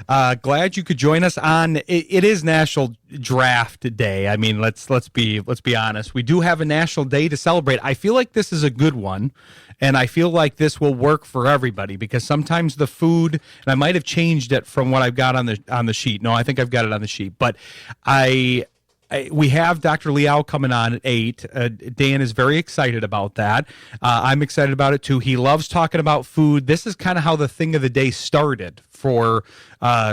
Glad you could join us on. It is National Draft Day. I mean, let's be honest. We do have a national day to celebrate. I feel like this is a good one, and I feel like this will work for everybody because sometimes the food, and I might have changed it from what I've got on the sheet. No, I think I've got it on the sheet, but we have Dr. Liao coming on at 8. Dan is very excited about that. I'm excited about it too. He loves talking about food. This is kind of how the thing of the day started for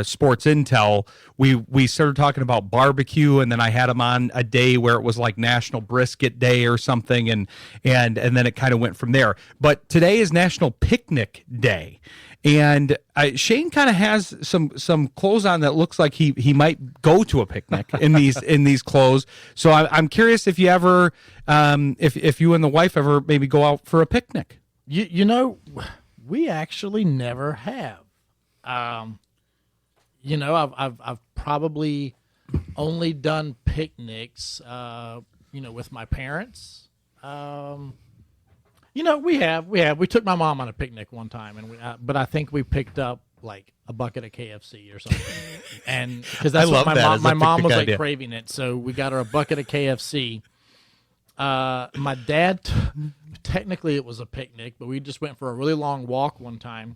Sports Intel. We started talking about barbecue, and then I had him on a day where it was like National Brisket Day or something, and then it kind of went from there. But today is National Picnic Day. And Shayne kind of has some clothes on that looks like he might go to a picnic in these clothes. So I'm curious if you ever if you and the wife ever maybe go out for a picnic. You know, we actually never have. You know, I've probably only done picnics with my parents. You know, we took my mom on a picnic one time, and but I think we picked up like a bucket of KFC or something, and because that's what my mom was like craving it, so we got her a bucket of KFC. My dad, technically it was a picnic, but we just went for a really long walk one time,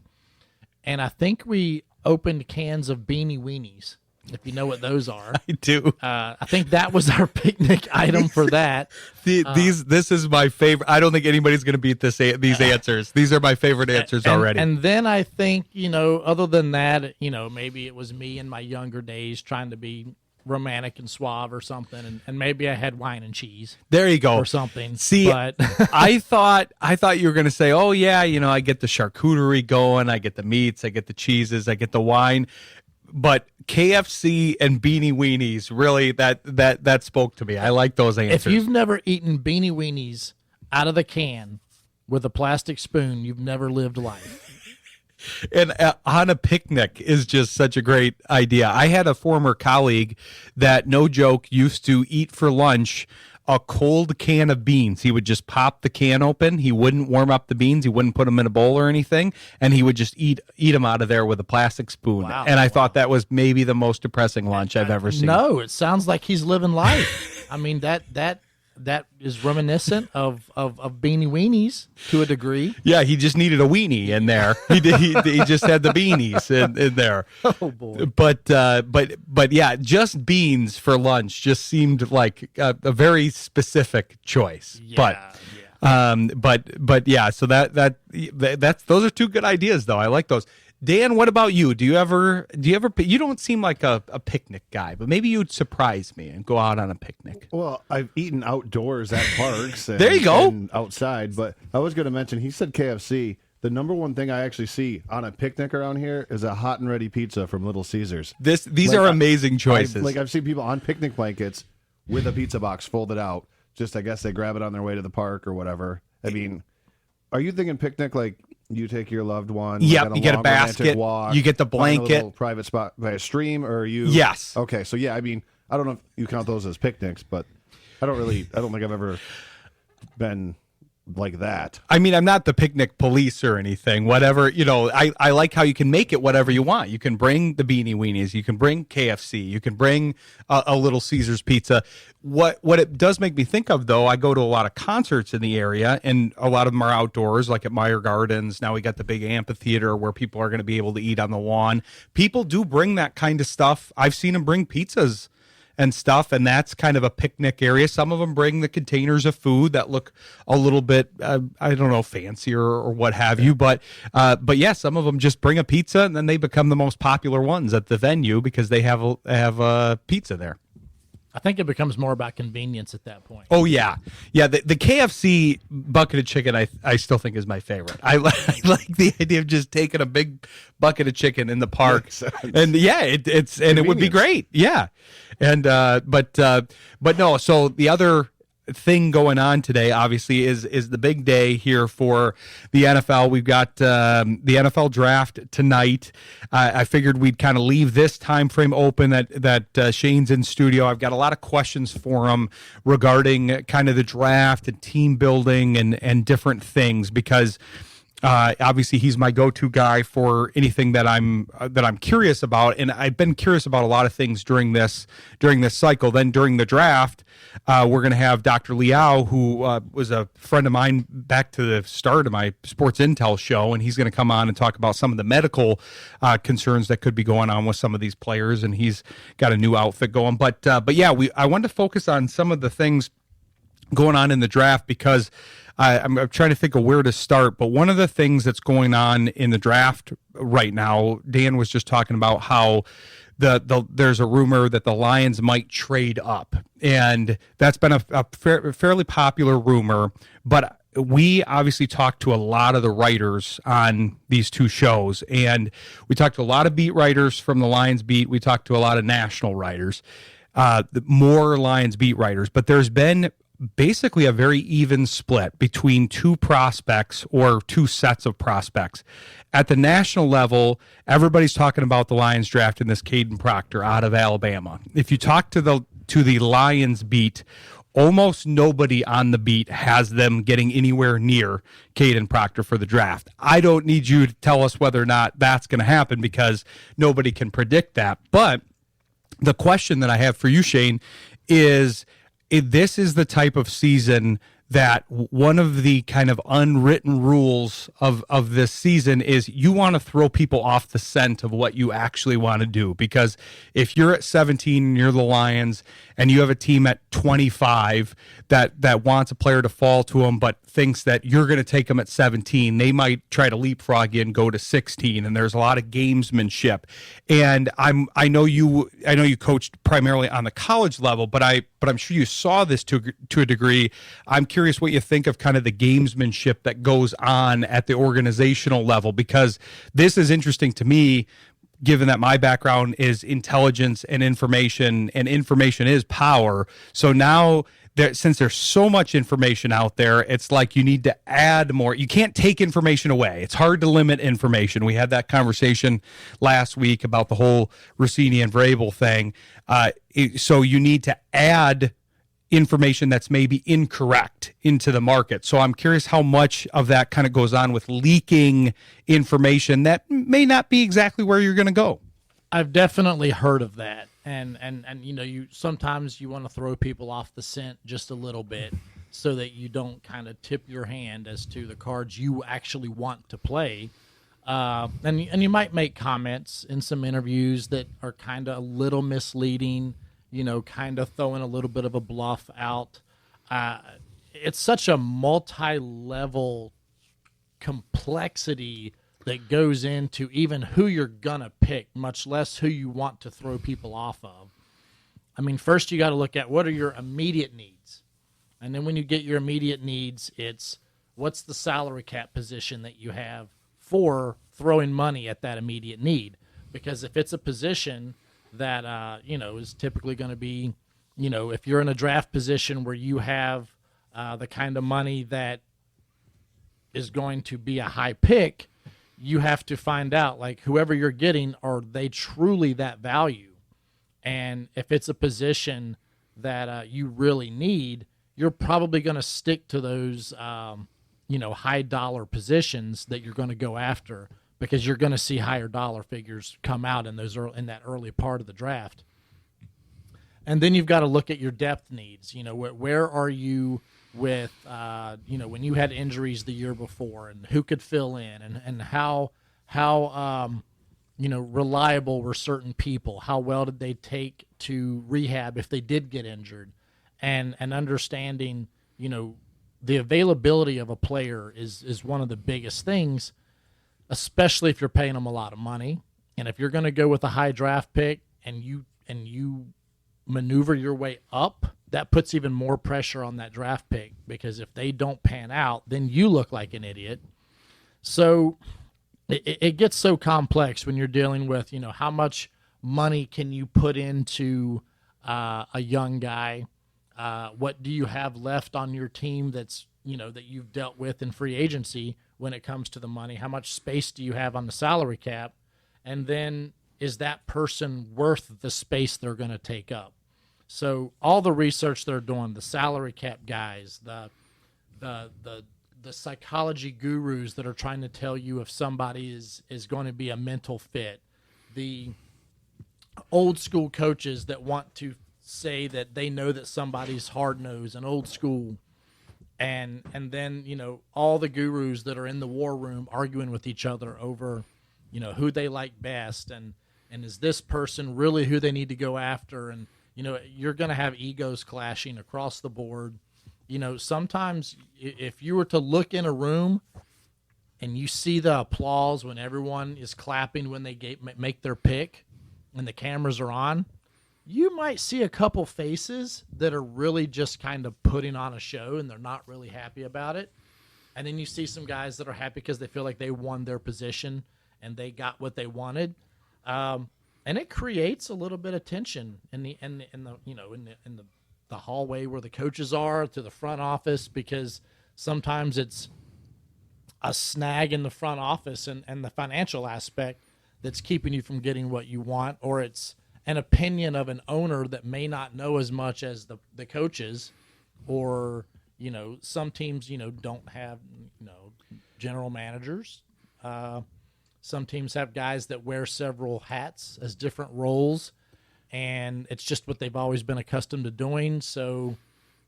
and I think we opened cans of Beanie Weenies. If you know what those are. I do. I think that was our picnic item for that. This is my favorite. I don't think anybody's going to beat these answers. These are my favorite answers already. And then I think, other than that, maybe it was me in my younger days trying to be romantic and suave or something, and maybe I had wine and cheese. There you go. Or something. See, but I thought you were going to say, oh yeah, I get the charcuterie going, I get the meats, I get the cheeses, I get the wine. But KFC and Beanie Weenies, really, that spoke to me. I like those answers. If you've never eaten Beanie Weenies out of the can with a plastic spoon, you've never lived life. And on a picnic is just such a great idea. I had a former colleague that, no joke, used to eat for lunch a cold can of beans. He would just pop the can open. He wouldn't warm up the beans. He wouldn't put them in a bowl or anything, and he would just eat them out of there with a plastic spoon. Wow, and I thought that was maybe the most depressing lunch I've ever seen. No, it sounds like he's living life. I mean, that is reminiscent of Beanie Weenies to a degree. Yeah, he just needed a weenie in there. He just had the beanies in there. Oh boy! But yeah, just beans for lunch just seemed like a very specific choice. Yeah, but yeah. So that's those are two good ideas though. I like those. Dan, what about you? Do you ever? You don't seem like a picnic guy, but maybe you'd surprise me and go out on a picnic. Well, I've eaten outdoors at parks. And, there you go. And outside, but I was going to mention. He said KFC. The number one thing I actually see on a picnic around here is a hot and ready pizza from Little Caesars. These are amazing choices. I've seen people on picnic blankets with a pizza box folded out. Just I guess they grab it on their way to the park or whatever. I mean, are you thinking picnic like? You take your loved one. Yep, you get a basket. Walk, you get the blanket. A little private spot by a stream, or you. Yes. Okay, so yeah, I mean, I don't know if you count those as picnics, but I don't think I've ever been like that. I mean, I'm not the picnic police or anything. Whatever, I like how you can make it whatever you want. You can bring the Beanie Weenies. You can bring KFC. You can bring a Little Caesars pizza. What it does make me think of, though, I go to a lot of concerts in the area, and a lot of them are outdoors, like at Meyer Gardens. Now we got the big amphitheater where people are going to be able to eat on the lawn. People do bring that kind of stuff. I've seen them bring pizzas and stuff, and that's kind of a picnic area. Some of them bring the containers of food that look a little bit, I don't know, fancier or what have you. But yeah, some of them just bring a pizza, and then they become the most popular ones at the venue because they have a pizza there. I think it becomes more about convenience at that point. Oh, yeah. Yeah, the KFC bucket of chicken I still think is my favorite. I like the idea of just taking a big bucket of chicken in the park. And yeah, it would be great. Yeah. And but no, so the other thing going on today, obviously, is the big day here for the NFL. We've got the NFL draft tonight. I figured we'd kind of leave this time frame open that Shayne's in studio. I've got a lot of questions for him regarding kind of the draft and team building and different things because Obviously, he's my go-to guy for anything that I'm curious about, and I've been curious about a lot of things during this cycle. Then during the draft, we're going to have Dr. Liao, who was a friend of mine back to the start of my Sports Intel show, and he's going to come on and talk about some of the medical concerns that could be going on with some of these players, and he's got a new outfit going. But yeah, I wanted to focus on some of the things going on in the draft because I'm trying to think of where to start. But one of the things that's going on in the draft right now, Dan was just talking about how there's a rumor that the Lions might trade up, and that's been a fairly popular rumor. But we obviously talked to a lot of the writers on these two shows, and we talked to a lot of beat writers from the Lions beat. We talked to a lot of national writers, more Lions beat writers, but there's been basically a very even split between two prospects or two sets of prospects. At the national level, everybody's talking about the Lions drafting this Caden Proctor out of Alabama. If you talk to the Lions beat, almost nobody on the beat has them getting anywhere near Caden Proctor for the draft. I don't need you to tell us whether or not that's going to happen because nobody can predict that. But the question that I have for you, Shayne, is this is the type of season that one of the kind of unwritten rules of this season is you want to throw people off the scent of what you actually want to do. Because if you're at 17 and you're the Lions and you have a team at 25 that wants a player to fall to them but thinks that you're going to take them at 17, they might try to leapfrog you and go to 16. And there's a lot of gamesmanship. And I know you coached primarily on the college level, but I'm sure you saw this to a degree. I'm curious what you think of kind of the gamesmanship that goes on at the organizational level, because this is interesting to me, given that my background is intelligence and information is power. So now, since there's so much information out there, it's like you need to add more. You can't take information away. It's hard to limit information. We had that conversation last week about the whole Rossini and Vrabel thing. So you need to add information that's maybe incorrect into the market. So I'm curious how much of that kind of goes on with leaking information that may not be exactly where you're going to go. I've definitely heard of that. And you sometimes you want to throw people off the scent just a little bit so that you don't kind of tip your hand as to the cards you actually want to play. And you might make comments in some interviews that are kind of a little misleading, kind of throwing a little bit of a bluff out. It's such a multi-level complexity that goes into even who you're going to pick, much less who you want to throw people off of. I mean, first you got to look at what are your immediate needs. And then when you get your immediate needs, it's what's the salary cap position that you have for throwing money at that immediate need. Because if it's a position that, is typically going to be, if you're in a draft position where you have the kind of money that is going to be a high pick, you have to find out, like, whoever you're getting, are they truly that value? And if it's a position that you really need, you're probably going to stick to those, high dollar positions that you're going to go after, because you're going to see higher dollar figures come out in that early part of the draft. And then you've got to look at your depth needs. Where are you with, when you had injuries the year before, and who could fill in, and how reliable were certain people? How well did they take to rehab if they did get injured? And understanding, the availability of a player is one of the biggest things, especially if you're paying them a lot of money. And if you're going to go with a high draft pick and you maneuver your way up, that puts even more pressure on that draft pick, because if they don't pan out, then you look like an idiot. So it gets so complex when you're dealing with, how much money can you put into a young guy? What do you have left on your team that's, that you've dealt with in free agency when it comes to the money? How much space do you have on the salary cap? And then is that person worth the space they're going to take up? So all the research they're doing, the salary cap guys, the the psychology gurus that are trying to tell you if somebody is going to be a mental fit, the old school coaches that want to say that they know that somebody's hard-nosed and old school, and then, you know, all the gurus that are in the war room arguing with each other over, you know, who they like best, and is this person really who they need to go after, and, you know, you're going to have egos clashing across the board. You know, sometimes if you were to look in a room and you see the applause when everyone is clapping when they make their pick and the cameras are on, you might see a couple faces that are really just kind of putting on a show and they're not really happy about it. And then you see some guys that are happy because they feel like they won their position and they got what they wanted. And it creates a little bit of tension in the hallway where the coaches are to the front office, because sometimes it's a snag in the front office and the financial aspect that's keeping you from getting what you want, or it's an opinion of an owner that may not know as much as the coaches, or, you know, some teams, you know, don't have, you know, general managers. Some teams have guys that wear several hats as different roles, and it's just what they've always been accustomed to doing. So,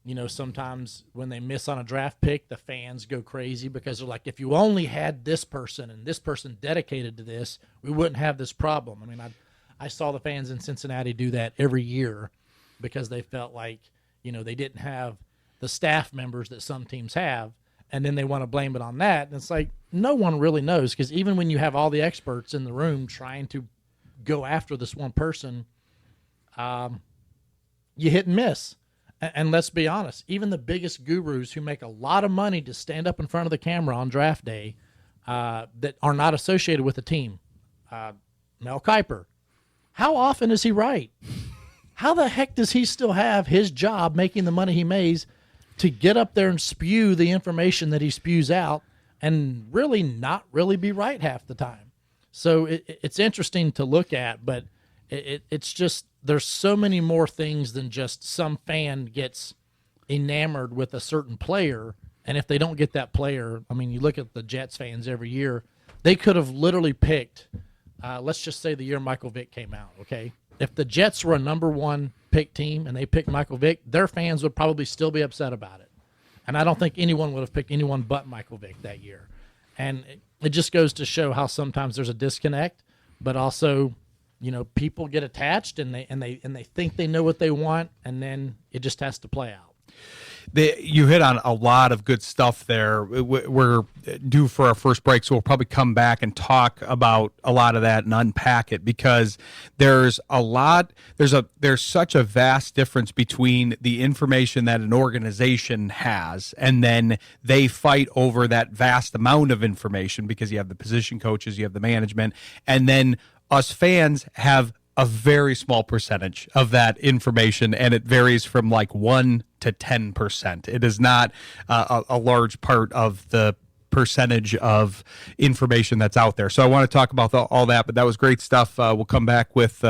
you know, sometimes when they miss on a draft pick, the fans go crazy because they're like, if you only had this person and this person dedicated to this, we wouldn't have this problem. I mean, I saw the fans in Cincinnati do that every year because they felt like, you know, they didn't have the staff members that some teams have, and then they want to blame it on that. And it's like, no one really knows, because even when you have all the experts in the room trying to go after this one person, you hit and miss. And let's be honest, even the biggest gurus who make a lot of money to stand up in front of the camera on draft day that are not associated with the team, Mel Kiper, how often is he right? How the heck does he still have his job making the money he makes to get up there and spew the information that he spews out and really not really be right half the time? So it's interesting to look at, but it's just, there's so many more things than just some fan gets enamored with a certain player, and if they don't get that player, I mean, you look at the Jets fans every year, they could have literally picked, let's just say the year Michael Vick came out, okay? If the Jets were a number one pick team and they picked Michael Vick, their fans would probably still be upset about it. And I don't think anyone would have picked anyone but Michael Vick that year. And it just goes to show how sometimes there's a disconnect, but also, you know, people get attached and they think they know what they want, and then it just has to play out. You hit on a lot of good stuff there. We're due for our first break, so we'll probably come back and talk about a lot of that and unpack it, because there's such a vast difference between the information that an organization has, and then they fight over that vast amount of information, because you have the position coaches, you have the management, and then us fans have a very small percentage of that information, and it varies from like 1 to 10%. It is not a large part of the percentage of information that's out there. So I want to talk about all that, but that was great stuff. We'll come back with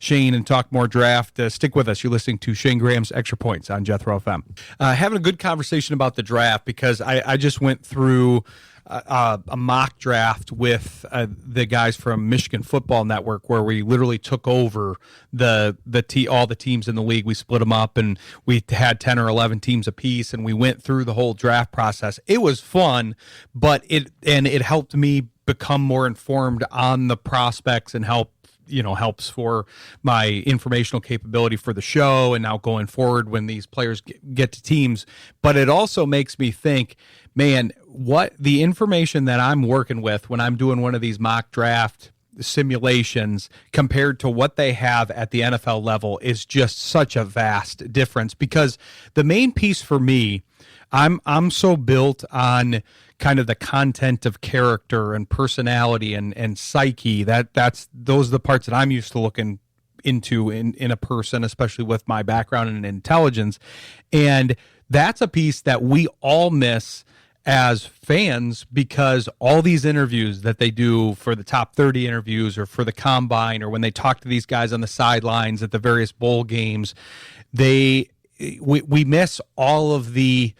Shayne and talk more draft. Stick with us. You're listening to Shayne Graham's Extra Points on Jethro FM. Having a good conversation about the draft, because I just went through a mock draft with the guys from Michigan Football Network, where we literally took over all the teams in the league. We split them up, and we had 10 or 11 teams apiece, and we went through the whole draft process. It was fun, but it helped me become more informed on the prospects and helps for my informational capability for the show and now going forward when these players get to teams. But it also makes me think, man, what the information that I'm working with when I'm doing one of these mock draft simulations compared to what they have at the NFL level is just such a vast difference. Because the main piece for me, I'm so built on kind of the content of character and personality and psyche. Those are the parts that I'm used to looking into in a person, especially with my background in intelligence. And that's a piece that we all miss as fans, because all these interviews that they do for the top 30 interviews or for the combine, or when they talk to these guys on the sidelines at the various bowl games, we miss all of the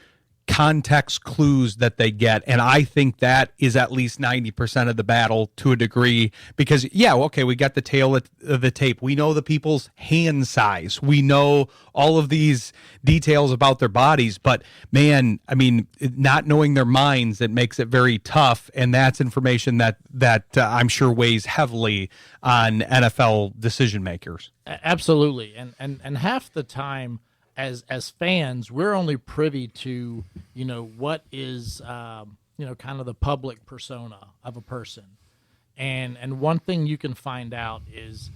context clues that they get, and I think that is at least 90% of the battle to a degree, because we got the tail of the tape, we know the people's hand size, we know all of these details about their bodies, but man, I mean, not knowing their minds, it makes it very tough, and that's information that I'm sure weighs heavily on NFL decision makers. Absolutely, and half the time as fans, we're only privy to, what is, kind of the public persona of a person. And one thing you can find out is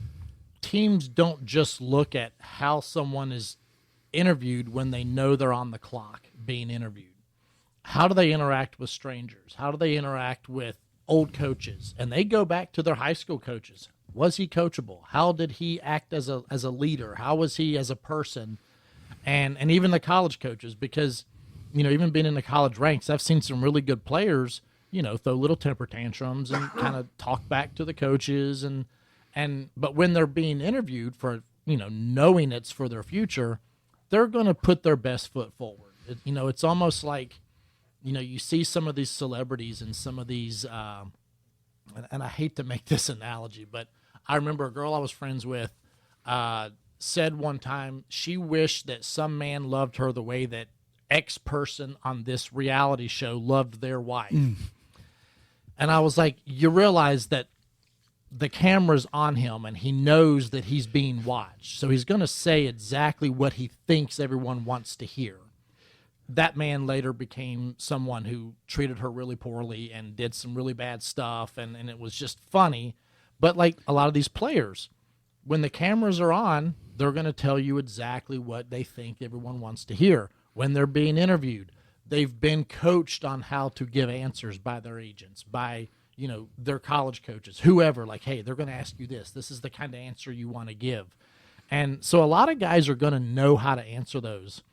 teams don't just look at how someone is interviewed when they know they're on the clock being interviewed. How do they interact with strangers? How do they interact with old coaches? And they go back to their high school coaches. Was he coachable? How did he act as a leader? How was he as a person? And even the college coaches, because, even being in the college ranks, I've seen some really good players, throw little temper tantrums and kind of talk back to the coaches. But when they're being interviewed for, knowing it's for their future, they're going to put their best foot forward. It's almost like, you see some of these celebrities and some of these, and I hate to make this analogy, but I remember a girl I was friends with, said one time she wished that some man loved her the way that X person on this reality show loved their wife. And I was like, you realize that the camera's on him and he knows that he's being watched. So he's going to say exactly what he thinks everyone wants to hear. That man later became someone who treated her really poorly and did some really bad stuff. And it was just funny. But like a lot of these players, when the cameras are on, they're going to tell you exactly what they think everyone wants to hear. When they're being interviewed, they've been coached on how to give answers by their agents, by, their college coaches, whoever, like, hey, they're going to ask you this. This is the kind of answer you want to give. And so a lot of guys are going to know how to answer those.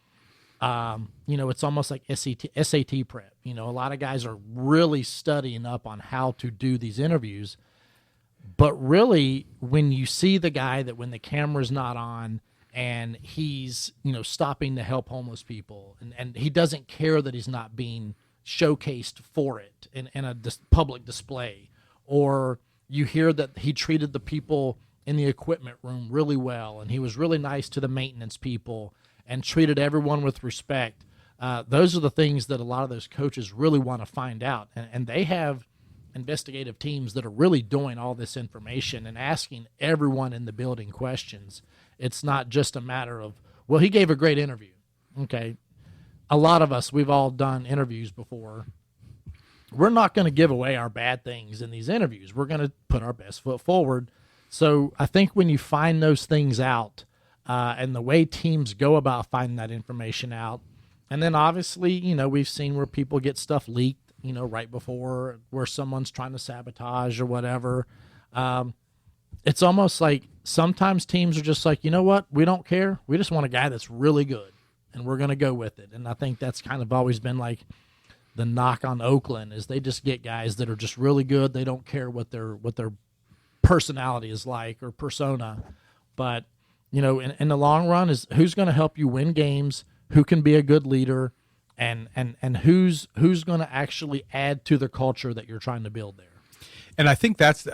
It's almost like SAT prep. A lot of guys are really studying up on how to do these interviews. But really, when you see the guy that when the camera's not on and he's, stopping to help homeless people and he doesn't care that he's not being showcased for it in a public display, or you hear that he treated the people in the equipment room really well and he was really nice to the maintenance people and treated everyone with respect. Those are the things that a lot of those coaches really want to find out. And they have investigative teams that are really doing all this information and asking everyone in the building questions. It's not just a matter of, well, he gave a great interview. Okay. A lot of us, we've all done interviews before. We're not going to give away our bad things in these interviews. We're going to put our best foot forward. So I think when you find those things out, and the way teams go about finding that information out, and then obviously, we've seen where people get stuff leaked, right before, where someone's trying to sabotage or whatever. It's almost like sometimes teams are just like, you know what? We don't care. We just want a guy that's really good, and we're going to go with it. And I think that's kind of always been like the knock on Oakland, is they just get guys that are just really good. They don't care what their personality is like or persona. But, in the long run, is who's going to help you win games, who can be a good leader, and who's going to actually add to the culture that you're trying to build there. And I think that's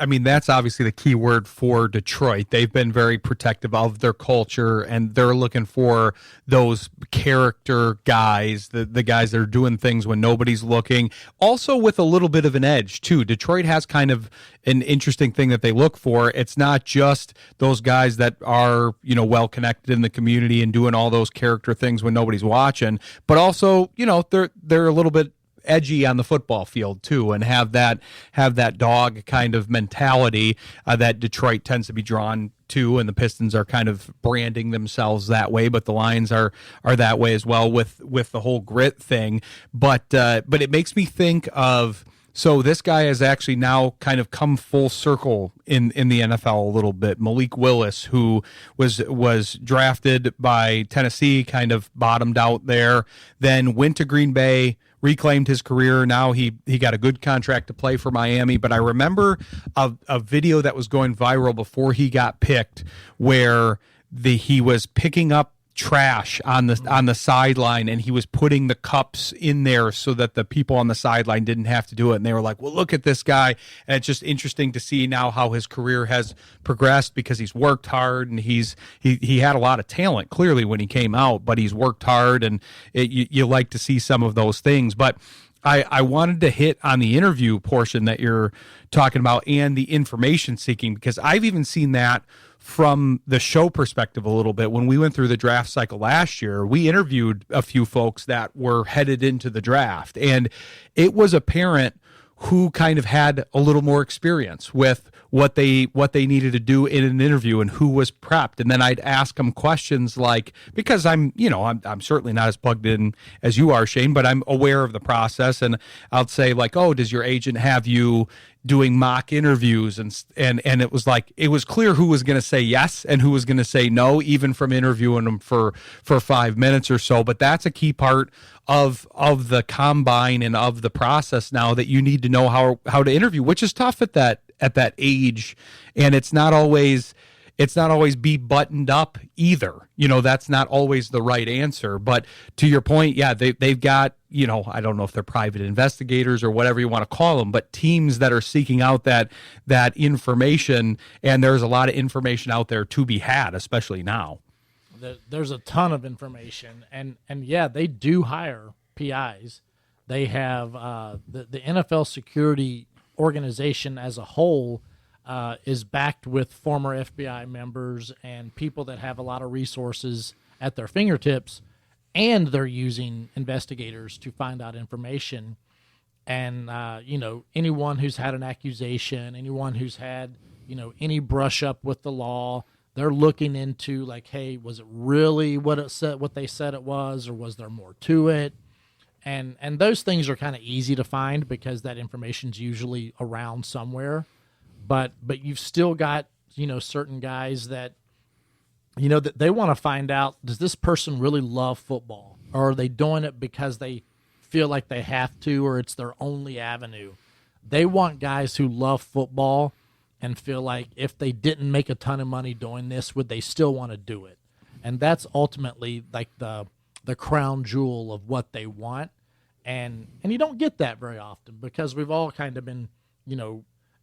obviously the key word for Detroit. They've been very protective of their culture, and they're looking for those character guys, the guys that are doing things when nobody's looking, also with a little bit of an edge too. Detroit has kind of an interesting thing that they look for. It's not just those guys that are, well connected in the community and doing all those character things when nobody's watching, but also, they're a little bit edgy on the football field too, and have that dog kind of mentality that Detroit tends to be drawn to, and the Pistons are kind of branding themselves that way, but the Lions are that way as well with the whole grit thing. But it makes me think of, so this guy has actually now kind of come full circle in the NFL a little bit. Malik Willis, who was drafted by Tennessee, kind of bottomed out there, then went to Green Bay, reclaimed his career. Now he got a good contract to play for Miami. But I remember a video that was going viral before he got picked, where he was picking up trash on the sideline, and he was putting the cups in there so that the people on the sideline didn't have to do it. And they were like, well, look at this guy. And it's just interesting to see now how his career has progressed, because he's worked hard, and he had a lot of talent clearly when he came out, but he's worked hard, and you like to see some of those things. But I wanted to hit on the interview portion that you're talking about and the information seeking, because I've even seen that from the show perspective a little bit. When we went through the draft cycle last year, we interviewed a few folks that were headed into the draft, and it was apparent who kind of had a little more experience with what they needed to do in an interview and who was prepped. And then I'd ask them questions like, because I'm certainly not as plugged in as you are, Shayne, but I'm aware of the process. And I'll say like, oh, does your agent have you doing mock interviews? And it was like, it was clear who was going to say yes and who was going to say no, even from interviewing them for 5 minutes or so. But that's a key part of the combine and of the process now, that you need to know how to interview, which is tough at that age. And it's not always be buttoned up either. That's not always the right answer. But to your point, yeah, they've got, I don't know if they're private investigators or whatever you want to call them, but teams that are seeking out that information. And there's a lot of information out there to be had, especially now. There's a ton of information, and yeah, they do hire PIs. They have the NFL security organization as a whole is backed with former FBI members and people that have a lot of resources at their fingertips, and they're using investigators to find out information. And anyone who's had an accusation, anyone who's had any brush up with the law, they're looking into like, hey, was it really what they said it was, or was there more to it? And those things are kind of easy to find because that information's usually around somewhere. But you've still got certain guys that that they want to find out, does this person really love football, or are they doing it because they feel like they have to, or it's their only avenue? They want guys who love football and feel like if they didn't make a ton of money doing this, would they still want to do it? And that's ultimately like the crown jewel of what they want. And you don't get that very often, because we've all kind of been,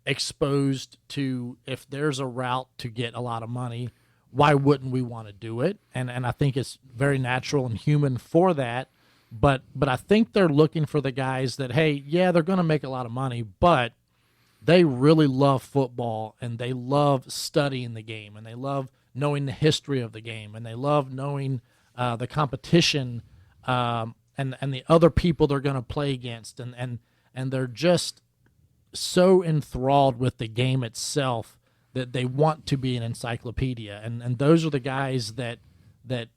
exposed to, if there's a route to get a lot of money, why wouldn't we want to do it? And I think it's very natural and human for that. But I think they're looking for the guys that, hey, yeah, they're going to make a lot of money, but they really love football, and they love studying the game, and they love knowing the history of the game, and they love knowing the competition and the other people they're going to play against, and they're just so enthralled with the game itself that they want to be an encyclopedia. And those are the guys that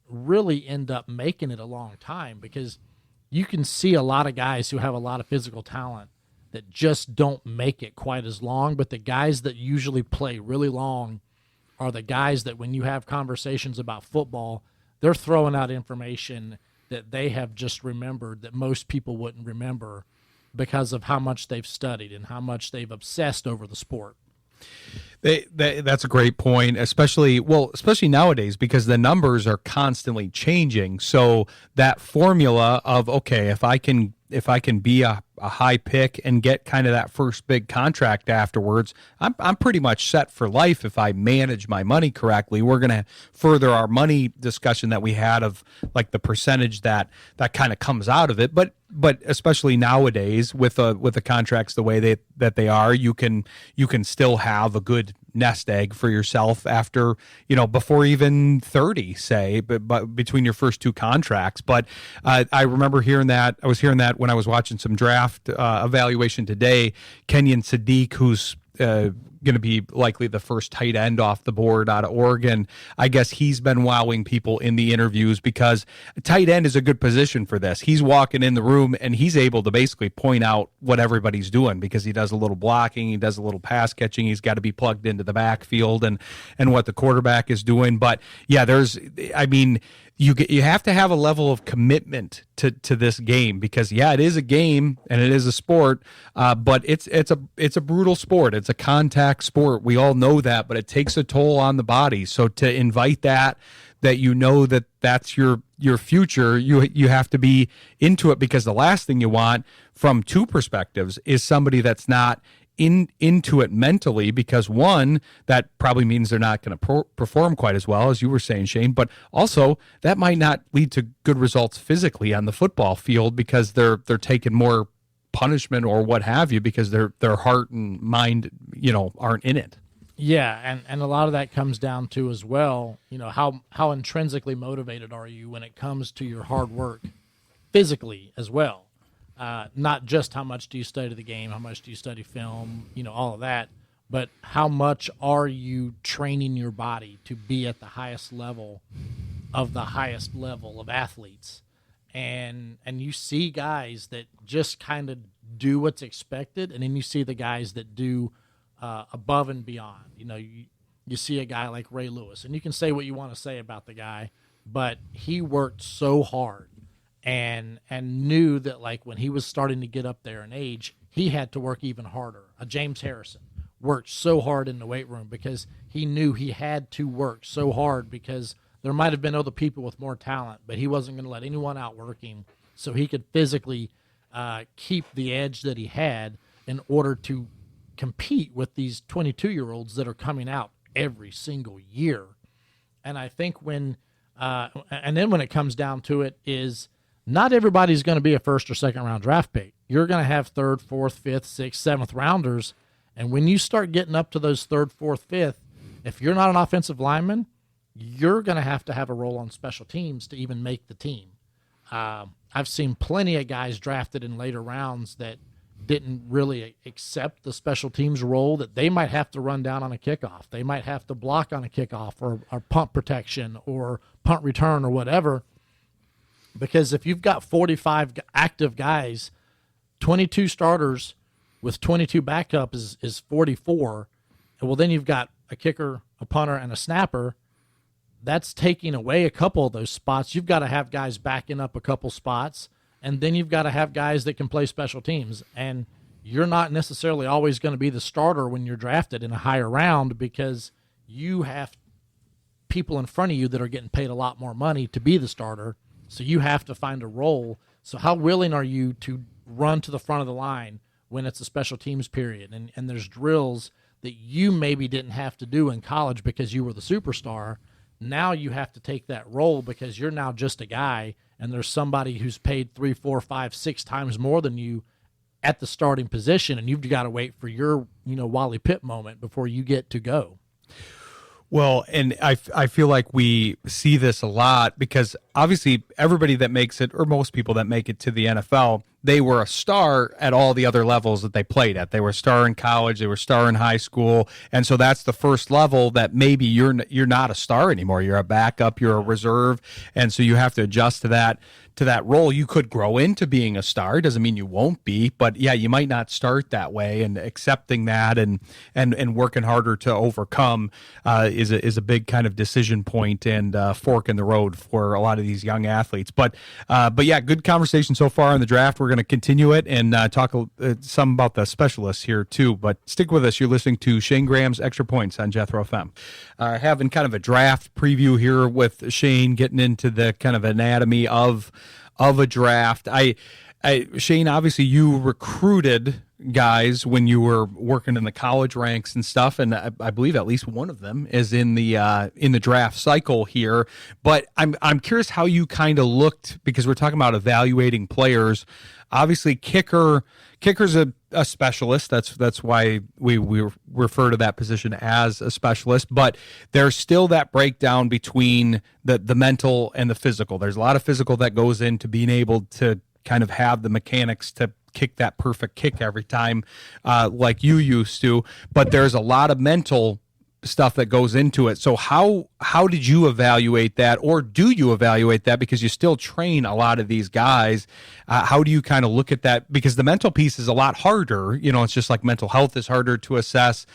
really end up making it a long time, because you can see a lot of guys who have a lot of physical talent that just don't make it quite as long. But the guys that usually play really long are the guys that when you have conversations about football, they're throwing out information that they have just remembered that most people wouldn't remember, because of how much they've studied and how much they've obsessed over the sport. That's a great point, especially nowadays, because the numbers are constantly changing. So that formula of, okay, if I can be a high pick and get kind of that first big contract afterwards, I'm pretty much set for life if I manage my money correctly. We're going to further our money discussion that we had of like the percentage that kind of comes out of it. But especially nowadays with the contracts the way that they are, you can still have a good nest egg for yourself after, before even 30, say, but between your first two contracts. But I remember hearing that. I was hearing that when I was watching some draft evaluation today. Kenyon Sadiq, who's going to be likely the first tight end off the board out of Oregon, I guess he's been wowing people in the interviews, because tight end is a good position for this. He's walking in the room and he's able to basically point out what everybody's doing, because he does a little blocking, he does a little pass catching, he's got to be plugged into the backfield and what the quarterback is doing. But yeah, you have to have a level of commitment to this game, because yeah, it is a game and it is a sport, but it's a brutal sport. It's a contact sport. We all know that, but it takes a toll on the body. So to invite that that you know that that's your future, you have to be into it, because the last thing you want from two perspectives is somebody that's not into it mentally, because one, that probably means they're not going to perform quite as well as you were saying, Shayne, but also that might not lead to good results physically on the football field, because they're taking more punishment or what have you, because their heart and mind, aren't in it. Yeah, and a lot of that comes down to as well, how intrinsically motivated are you when it comes to your hard work physically as well. Not just how much do you study the game, how much do you study film, all of that, but how much are you training your body to be at the highest level of athletes. And you see guys that just kind of do what's expected, and then you see the guys that do above and beyond. You see a guy like Ray Lewis, and you can say what you want to say about the guy, but he worked so hard and knew that, like, when he was starting to get up there in age, he had to work even harder. James Harrison worked so hard in the weight room because he knew he had to work so hard, because there might have been other people with more talent, but he wasn't going to let anyone outwork him, so he could physically keep the edge that he had in order to compete with these 22-year-olds that are coming out every single year. And I think and then when it comes down to it, is not everybody's going to be a first or second round draft pick. You're going to have third, fourth, fifth, sixth, seventh rounders. And when you start getting up to those third, fourth, fifth, if you're not an offensive lineman, you're going to have a role on special teams to even make the team. I've seen plenty of guys drafted in later rounds that didn't really accept the special teams role, that they might have to run down on a kickoff. They might have to block on a kickoff or punt protection or punt return or whatever. Because if you've got 45 active guys, 22 starters with 22 backup is 44. Well, then you've got a kicker, a punter, and a snapper. That's taking away a couple of those spots. You've got to have guys backing up a couple spots, and then you've got to have guys that can play special teams. And you're not necessarily always going to be the starter when you're drafted in a higher round, because you have people in front of you that are getting paid a lot more money to be the starter. So you have to find a role. So how willing are you to run to the front of the line when it's a special teams period? And there's drills that you maybe didn't have to do in college because you were the superstar. Now you have to take that role because you're now just a guy, and there's somebody who's paid 3, 4, 5, 6 times more than you at the starting position, and you've got to wait for your, Wally Pipp moment before you get to go. Well, and I feel like we see this a lot, because obviously everybody that makes it, or most people that make it to the NFL, they were a star at all the other levels that they played at. They were a star in college, they were a star in high school, and so that's the first level that maybe you're not a star anymore. You're a backup, you're a reserve, and so you have to adjust to that role. You could grow into being a star. Doesn't mean you won't be, but yeah, you might not start that way, and accepting that and working harder to overcome is a big kind of decision point and fork in the road for a lot of these young athletes. But yeah, good conversation so far on the draft. We're going to continue it and talk some about the specialists here too, but stick with us. You're listening to Shayne Graham's Extra Points on Jethro FM. Having kind of a draft preview here with Shayne, getting into the kind of anatomy of a draft. Shayne, obviously you recruited guys when you were working in the college ranks and stuff, and I believe at least one of them is in the draft cycle here. But I'm curious how you kind of looked, because we're talking about evaluating players. Obviously, kicker's a specialist. That's why we refer to that position as a specialist. But there's still that breakdown between the mental and the physical. There's a lot of physical that goes into being able to kind of have the mechanics to kick that perfect kick every time, like you used to. But there's a lot of mental stuff that goes into it. So how did you evaluate that, or do you evaluate that, because you still train a lot of these guys? How do you kind of look at that? Because the mental piece is a lot harder. It's just like mental health is harder to assess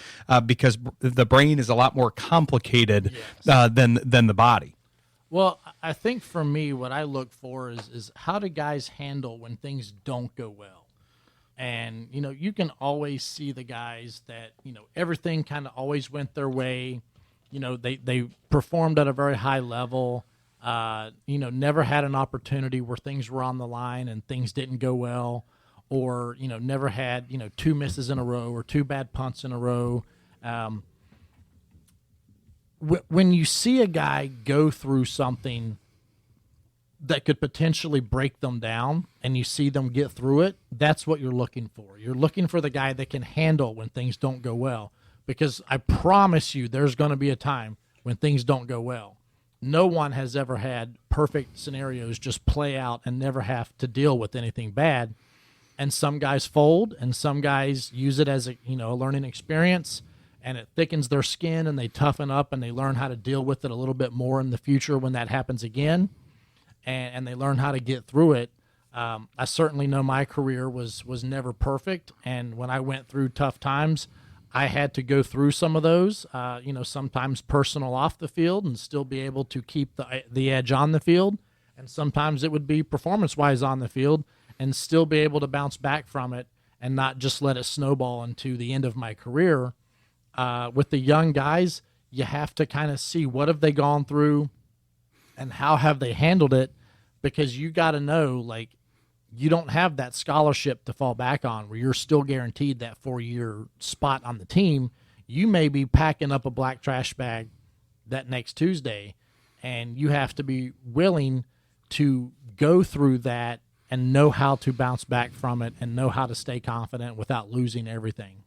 because the brain is a lot more complicated than the body. Well, I think for me, what I look for is how do guys handle when things don't go well? And, you can always see the guys that, everything kind of always went their way. they performed at a very high level. Never had an opportunity where things were on the line and things didn't go well, or never had 2 misses in a row or 2 bad punts in a row. When you see a guy go through something that could potentially break them down and you see them get through it, that's what you're looking for. You're looking for the guy that can handle when things don't go well, because I promise you there's going to be a time when things don't go well. No one has ever had perfect scenarios just play out and never have to deal with anything bad. And some guys fold, and some guys use it as a learning experience, and it thickens their skin, and they toughen up, and they learn how to deal with it a little bit more in the future when that happens again, and they learn how to get through it. I certainly know my career was never perfect, and when I went through tough times, I had to go through some of those, sometimes personal off the field and still be able to keep the edge on the field, and sometimes it would be performance-wise on the field and still be able to bounce back from it and not just let it snowball into the end of my career. With the young guys, you have to kind of see what have they gone through and how have they handled it, because you got to know, like, you don't have that scholarship to fall back on where you're still guaranteed that 4-year spot on the team. You may be packing up a black trash bag that next Tuesday, and you have to be willing to go through that and know how to bounce back from it and know how to stay confident without losing everything.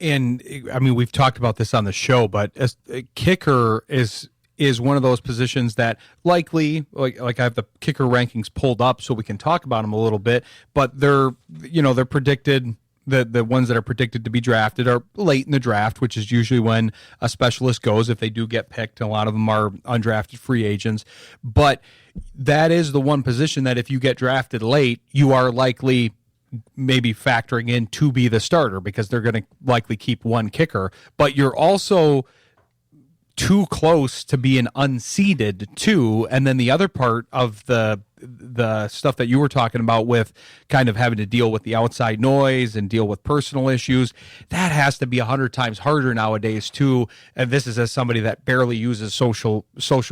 And I mean, we've talked about this on the show, but a kicker is one of those positions that likely, like I have the kicker rankings pulled up so we can talk about them a little bit, but they're predicted, the ones that are predicted to be drafted are late in the draft, which is usually when a specialist goes, if they do get picked. A lot of them are undrafted free agents, but that is the one position that if you get drafted late, you are likely maybe factoring in to be the starter, because they're going to likely keep one kicker, but you're also too close to being unseeded too. And then the other part of the stuff that you were talking about with kind of having to deal with the outside noise and deal with personal issues, that has to be 100 times harder nowadays too. And this is as somebody that barely uses social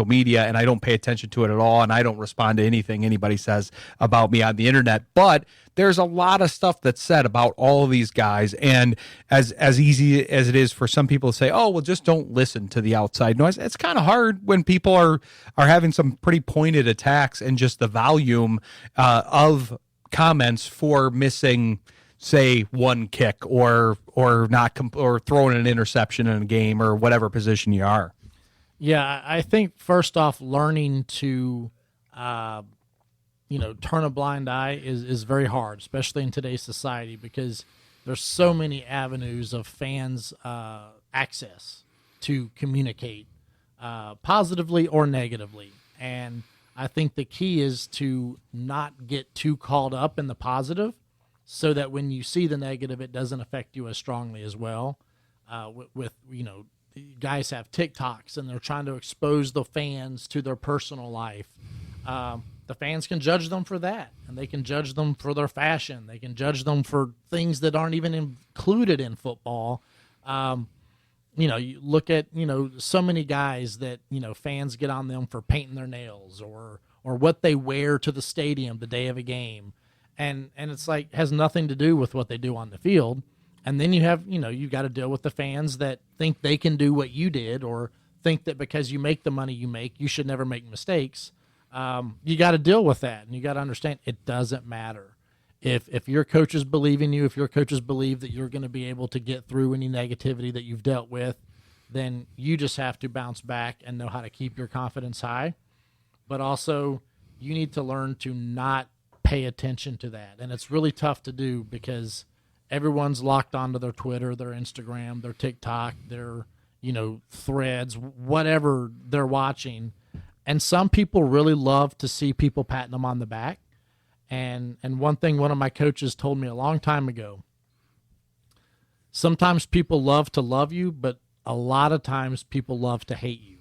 media, and I don't pay attention to it at all, and I don't respond to anything anybody says about me on the internet, but there's a lot of stuff that's said about all of these guys, and as easy as it is for some people to say, oh, well, just don't listen to the outside noise, it's kind of hard when people are having some pretty pointed attacks and just the volume of comments for missing, say, one kick or not or throwing an interception in a game or whatever position you are. Yeah, I think first off, learning to turn a blind eye is very hard, especially in today's society, because there's so many avenues of fans' access to communicate positively or negatively. And I think the key is to not get too caught up in the positive, so that when you see the negative, it doesn't affect you as strongly as well. Guys have TikToks and they're trying to expose the fans to their personal life. The fans can judge them for that, and they can judge them for their fashion. They can judge them for things that aren't even included in football. You look at, so many guys that, fans get on them for painting their nails or what they wear to the stadium the day of a game. And it's like, has nothing to do with what they do on the field. And then you have, you've got to deal with the fans that think they can do what you did, or think that because you make the money you make, you should never make mistakes. You got to deal with that, and you got to understand it doesn't matter. If your coaches believe in you, if your coaches believe that you're going to be able to get through any negativity that you've dealt with, then you just have to bounce back and know how to keep your confidence high. But also, you need to learn to not pay attention to that. And it's really tough to do, because everyone's locked onto their Twitter, their Instagram, their TikTok, their, threads, whatever they're watching. And some people really love to see people patting them on the back. And one thing one of my coaches told me a long time ago, sometimes people love to love you, but a lot of times people love to hate you.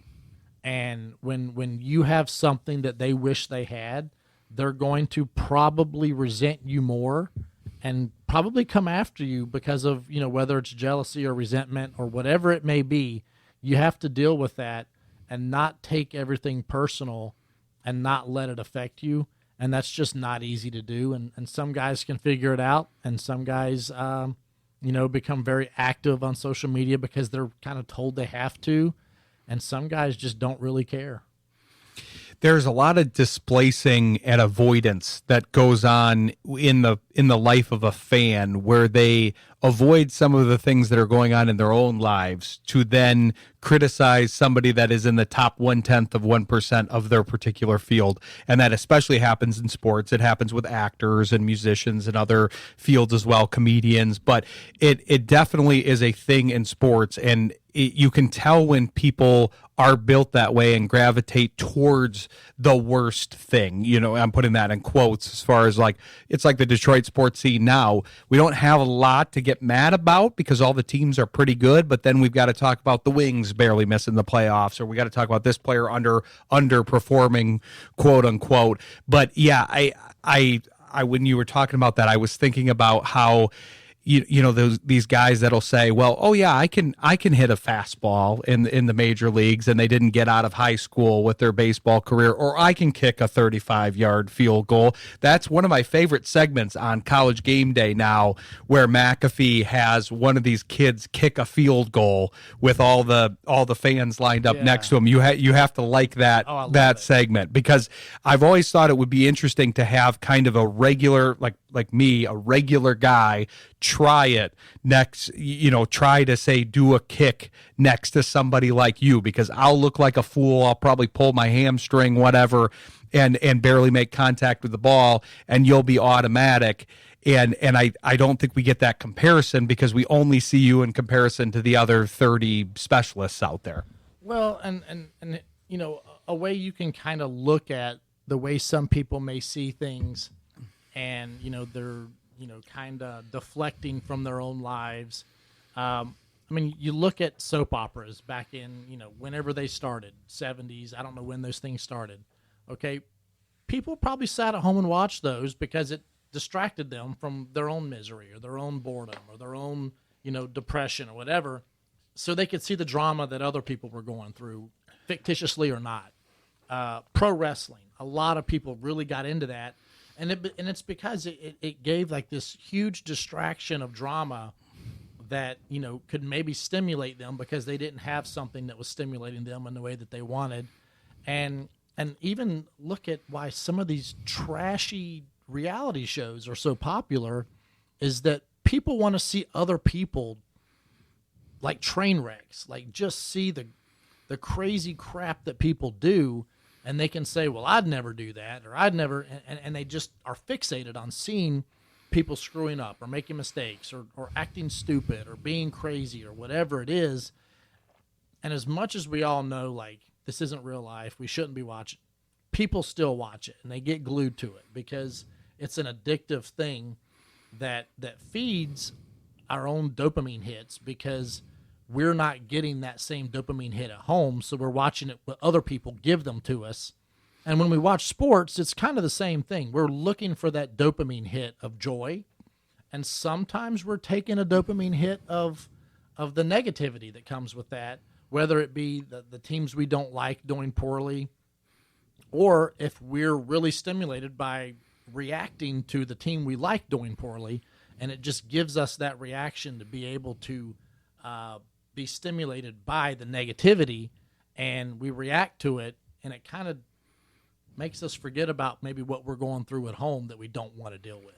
And when you have something that they wish they had, they're going to probably resent you more and probably come after you because of, whether it's jealousy or resentment or whatever it may be. you have to deal with that and not take everything personal and not let it affect you. And that's just not easy to do. And some guys can figure it out, and some guys, become very active on social media because they're kind of told they have to, and some guys just don't really care. There's a lot of displacing and avoidance that goes on in the life of a fan, where they avoid some of the things that are going on in their own lives to then criticize somebody that is in the top 0.1% of their particular field. And that especially happens in sports. It happens with actors and musicians and other fields as well, comedians. But it definitely is a thing in sports, and you can tell when people are built that way and gravitate towards the worst thing. I'm putting that in quotes, as far as like, it's like the Detroit sports scene now. We don't have a lot to get mad about because all the teams are pretty good, but then we've got to talk about the Wings barely missing the playoffs, or we got to talk about this player underperforming, quote unquote. But yeah, I when you were talking about that, I was thinking about how these guys that'll say, well, oh yeah, I can hit a fastball in the major leagues, and they didn't get out of high school with their baseball career, or I can kick a 35-yard field goal. That's one of my favorite segments on College Game Day now, where McAfee has one of these kids kick a field goal with all the fans lined up next to him. You have to like that segment, because I've always thought it would be interesting to have kind of a regular, like me, a regular guy, try it next, try to say, do a kick next to somebody like you, because I'll look like a fool. I'll probably pull my hamstring, whatever, and barely make contact with the ball, and you'll be automatic. And I don't think we get that comparison, because we only see you in comparison to the other 30 specialists out there. Well, and a way you can kind of look at the way some people may see things, and they're kind of deflecting from their own lives. You look at soap operas back in whenever they started, 70s. I don't know when those things started. Okay, people probably sat at home and watched those because it distracted them from their own misery or their own boredom or their own depression or whatever, so they could see the drama that other people were going through, fictitiously or not. Pro wrestling, a lot of people really got into that. And it's because it gave like this huge distraction of drama that, could maybe stimulate them because they didn't have something that was stimulating them in the way that they wanted. And even look at why some of these trashy reality shows are so popular, is that people want to see other people like train wrecks, like just see the crazy crap that people do. And they can say, well, I'd never do that, or I'd never, and they just are fixated on seeing people screwing up or making mistakes or acting stupid or being crazy or whatever it is. And as much as we all know, like, this isn't real life, we shouldn't be watching, people still watch it, and they get glued to it because it's an addictive thing that feeds our own dopamine hits, because we're not getting that same dopamine hit at home, so we're watching it what other people give them to us. And when we watch sports, it's kind of the same thing. We're looking for that dopamine hit of joy, and sometimes we're taking a dopamine hit of the negativity that comes with that, whether it be the teams we don't like doing poorly, or if we're really stimulated by reacting to the team we like doing poorly, and it just gives us that reaction to be able to be stimulated by the negativity, and we react to it, and it kind of makes us forget about maybe what we're going through at home that we don't want to deal with.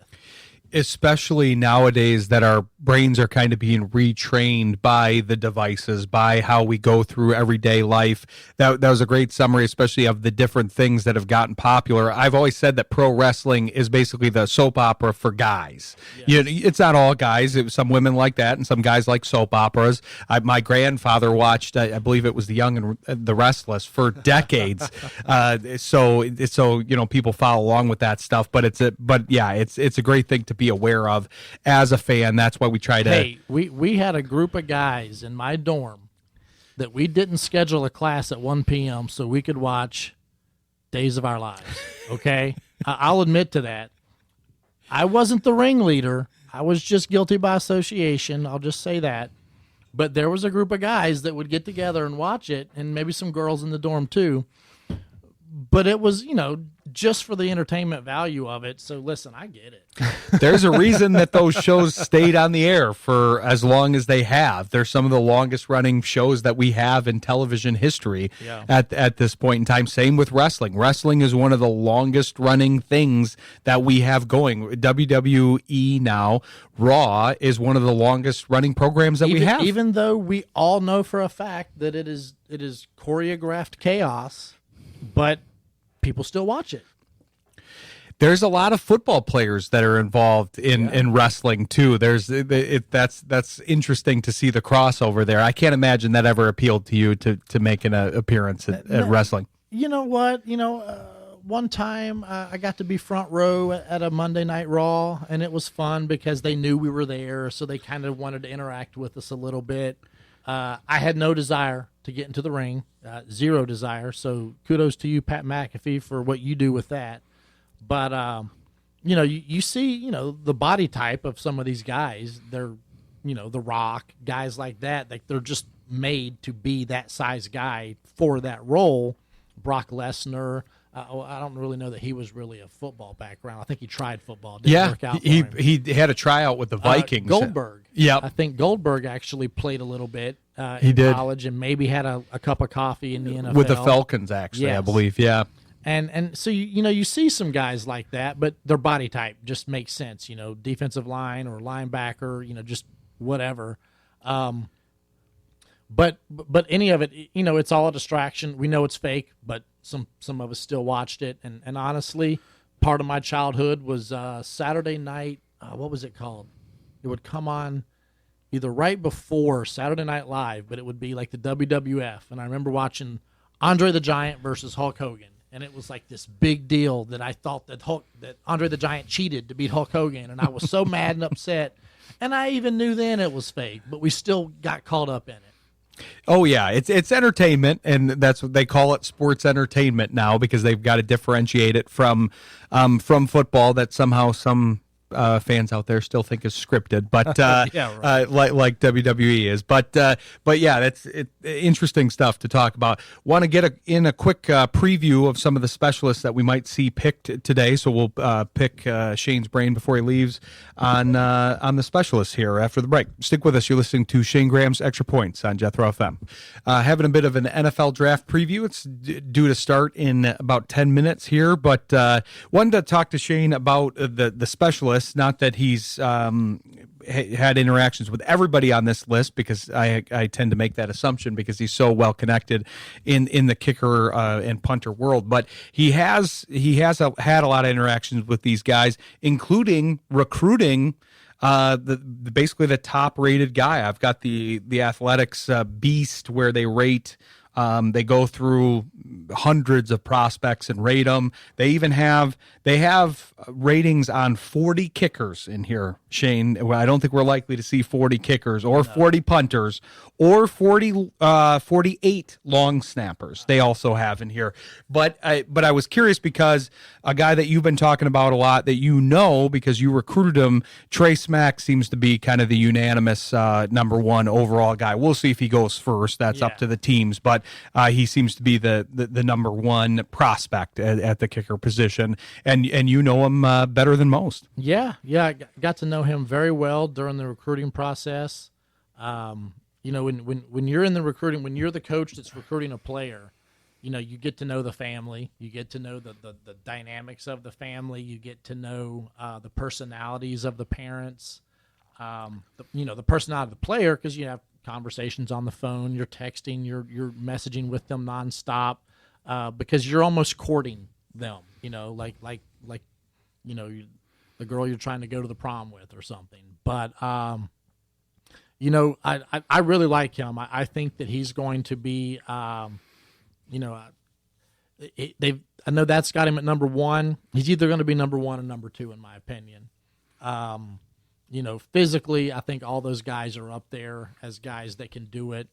Especially nowadays that our brains are kind of being retrained by the devices, by how we go through everyday life. That was a great summary, especially of the different things that have gotten popular. I've always said that pro wrestling is basically the soap opera for guys. Yes. It's not all guys. Some women like that, and some guys like soap operas. My grandfather watched, I believe it was The Young and the Restless, for decades. So people follow along with that stuff. But it's a great thing to be aware of as a fan. That's why we try to. Hey, we had a group of guys in my dorm that we didn't schedule a class at 1 p.m. so we could watch Days of Our Lives. Okay, I'll admit to that. I wasn't the ringleader. I was just guilty by association. I'll just say that. But there was a group of guys that would get together and watch it, and maybe some girls in the dorm too. But it was, just for the entertainment value of it. So listen, I get it. There's a reason that those shows stayed on the air for as long as they have. They're some of the longest running shows that we have in television history at this point in time. Same with wrestling. Wrestling is one of the longest running things that we have going. WWE now, Raw is one of the longest running programs that we have. Even though we all know for a fact that it is choreographed chaos, but people still watch it. There's a lot of football players that are involved in wrestling too. That's interesting to see the crossover there. I can't imagine that ever appealed to you to make an appearance at wrestling. You know what? One time I got to be front row at a Monday Night Raw, and it was fun because they knew we were there, so they kind of wanted to interact with us a little bit. I had no desire to get into the ring, zero desire. So kudos to you, Pat McAfee, for what you do with that. But, you see, the body type of some of these guys. They're, The Rock, guys like that. Like they're just made to be that size guy for that role. Brock Lesnar. I don't really know that he was really a football background. I think he tried football. Didn't work out for him. He had a tryout with the Vikings. Goldberg. Yeah, I think Goldberg actually played a little bit he in did. college and maybe had a cup of coffee in the NFL. With the Falcons, actually, yes. I believe, yeah. And so, you see some guys like that, but their body type just makes sense, defensive line or linebacker, just whatever. But any of it, it's all a distraction. We know it's fake, but some of us still watched it. And honestly, part of my childhood was Saturday night. What was it called? It would come on either right before Saturday Night Live, but it would be like the WWF. And I remember watching Andre the Giant versus Hulk Hogan. And it was like this big deal that I thought that Andre the Giant cheated to beat Hulk Hogan. And I was so mad and upset. And I even knew then it was fake, but we still got caught up in it. Oh yeah, it's entertainment, and that's what they call it, sports entertainment now, because they've got to differentiate it from football that somehow some fans out there still think is scripted, but like WWE is. But yeah, that's interesting stuff to talk about. Want to get in a quick preview of some of the specialists that we might see picked today. So we'll pick Shayne's brain before he leaves on the specialists here after the break. Stick with us. You're listening to Shayne Graham's Extra Points on Jethro FM. Having a bit of an NFL draft preview. It's due to start in about 10 minutes here, but wanted to talk to Shayne about the specialists. Not that he's had interactions with everybody on this list, because I tend to make that assumption because he's so well connected in the kicker and punter world. But he has had a lot of interactions with these guys, including recruiting basically the top rated guy. I've got the Athletics Beast, where they rate. They go through hundreds of prospects and rate them. They have ratings on 40 kickers in here, Shayne. I don't think we're likely to see 40 kickers or 40 punters or 48 long snappers. They also have in here. But I was curious because a guy that you've been talking about a lot, that because you recruited him, Trace Mack seems to be kind of the unanimous number one overall guy. We'll see if he goes first. That's up to the teams, but he seems to be the number one prospect at the kicker position, and you know him better than most. Yeah, I got to know him very well during the recruiting process. When you're in the recruiting, when you're the coach that's recruiting a player, you get to know the family, you get to know the dynamics of the family, you get to know the personalities of the parents, the personality of the player, because you have conversations on the phone, you're texting, you're messaging with them nonstop, because you're almost courting them, the girl you're trying to go to the prom with or something. But I really like him. I think that he's going to be, I know that's got him at number one. He's either going to be number one or number two, in my opinion. Physically, I think all those guys are up there as guys that can do it.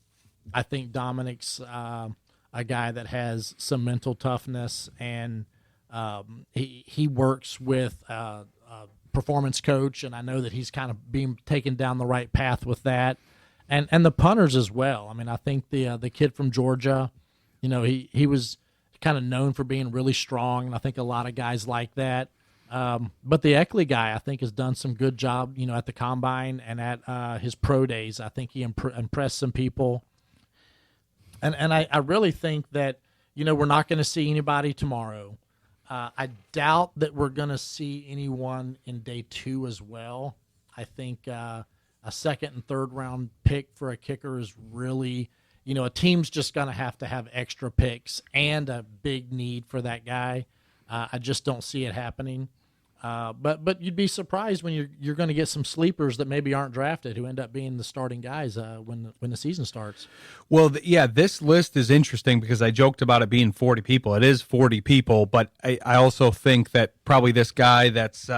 I think Dominic's a guy that has some mental toughness, and he works with a performance coach, and I know that he's kind of being taken down the right path with that. and the punters as well. I mean, I think the kid from Georgia, he was kind of known for being really strong, and I think a lot of guys like that. But the Eckley guy, I think, has done some good job, at the combine and at his pro days. I think he impressed some people, and I really think that we're not going to see anybody tomorrow. I doubt that we're going to see anyone in day 2 as well. I think a second and third round pick for a kicker is really, a team's just going to have extra picks and a big need for that guy. I just don't see it happening. But you'd be surprised when you're going to get some sleepers that maybe aren't drafted who end up being the starting guys when the season starts. Well, this list is interesting because I joked about it being 40 people. It is 40 people, but I also think that probably this guy that's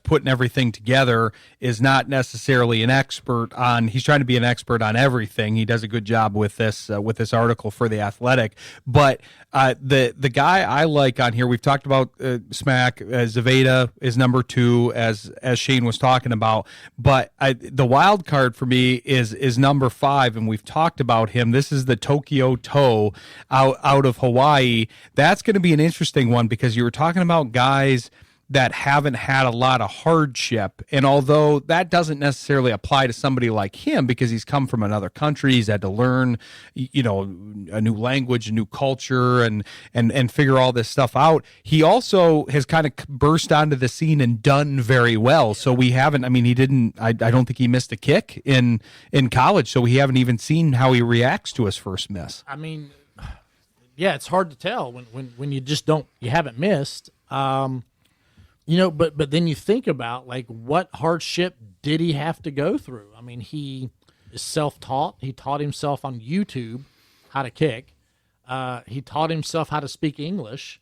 putting everything together is not necessarily an expert on. He's trying to be an expert on everything. He does a good job with this article for The Athletic. But the guy I like on here, we've talked about Smack. Zaveda is number 2, as Shayne was talking about. But the wild card for me is number 5, and we've talked about him. This is the Tokyo Toe out of Hawaii. That's going to be an interesting one because you were talking about guys that haven't had a lot of hardship. And although that doesn't necessarily apply to somebody like him because he's come from another country, he's had to learn, a new language, a new culture, and figure all this stuff out. He also has kind of burst onto the scene and done very well. So we haven't, I don't think he missed a kick in college. So we haven't even seen how he reacts to his first miss. Yeah, it's hard to tell when you just you haven't missed. But then you think about what hardship did he have to go through? He is self-taught. He taught himself on YouTube how to kick. He taught himself how to speak English.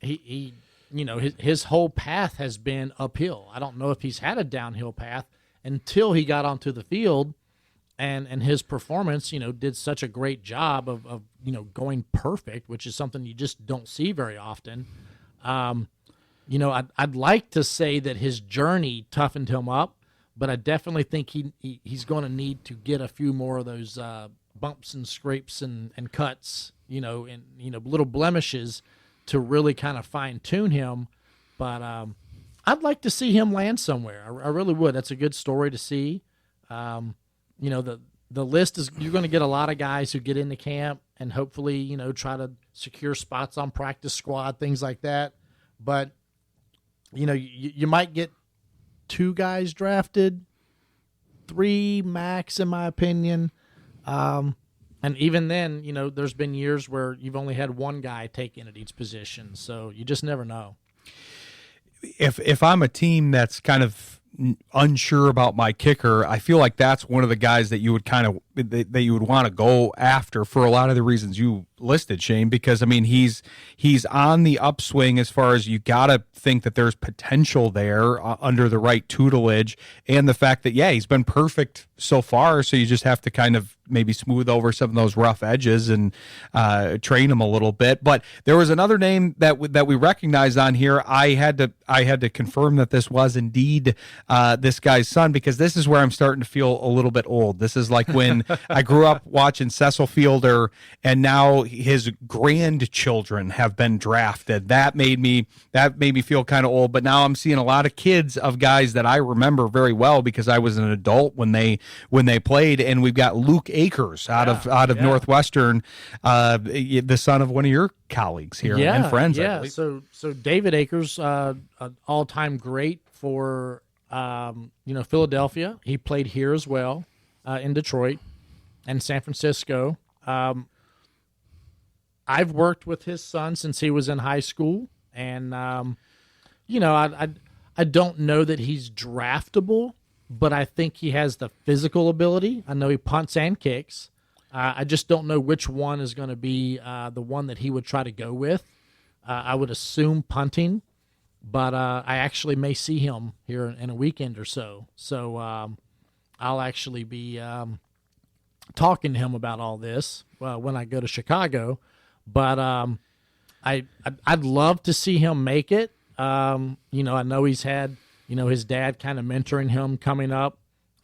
His whole path has been uphill. I don't know if he's had a downhill path until he got onto the field, and his performance, did such a great job of going perfect, which is something you just don't see very often. I'd like to say that his journey toughened him up, but I definitely think he's going to need to get a few more of those bumps and scrapes and cuts, and little blemishes to really kind of fine tune him. But I'd like to see him land somewhere. I really would. That's a good story to see. The list is, you're going to get a lot of guys who get into camp and hopefully try to secure spots on practice squad, things like that. But you might get 2 guys drafted, 3 max, in my opinion. And even then, there's been years where you've only had 1 guy taken at each position. So you just never know. If I'm a team that's kind of unsure about my kicker, I feel like that's one of the guys that you would that you would want to go after for a lot of the reasons you listed, Shayne, because he's on the upswing as far as you got to think that there's potential there under the right tutelage, and the fact that he's been perfect so far, so you just have to kind of maybe smooth over some of those rough edges and train him a little bit. But there was another name that we recognized on here. I had to confirm that this was indeed this guy's son, because this is where I'm starting to feel a little bit old. This is like when I grew up watching Cecil Fielder, and now his grandchildren have been drafted. That made me feel kind of old. But now I'm seeing a lot of kids of guys that I remember very well because I was an adult when they played. And we've got Luke Akers out of Northwestern, the son of one of your colleagues here and friends. Yeah. So David Akers, an all-time great for Philadelphia. He played here as well, in Detroit and San Francisco. I've worked with his son since he was in high school, and I don't know that he's draftable, but I think he has the physical ability. I know he punts and kicks. I just don't know which one is going to be the one that he would try to go with. I would assume punting, but I actually may see him here in a weekend or so. So I'll actually be talking to him about all this when I go to Chicago. But I'd love to see him make it. I know he's had his dad kind of mentoring him coming up,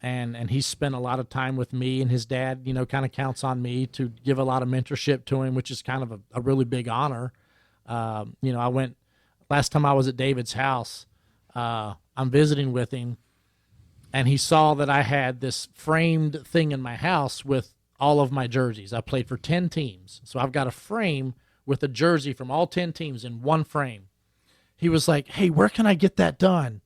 and he's spent a lot of time with me, and his dad, kind of counts on me to give a lot of mentorship to him, which is kind of a really big honor. I went last time I was at David's house. I'm visiting with him, and he saw that I had this framed thing in my house with all of my jerseys. I played for 10 teams, so I've got a frame with a jersey from all 10 teams in one frame. He was like, "Hey, where can I get that done?"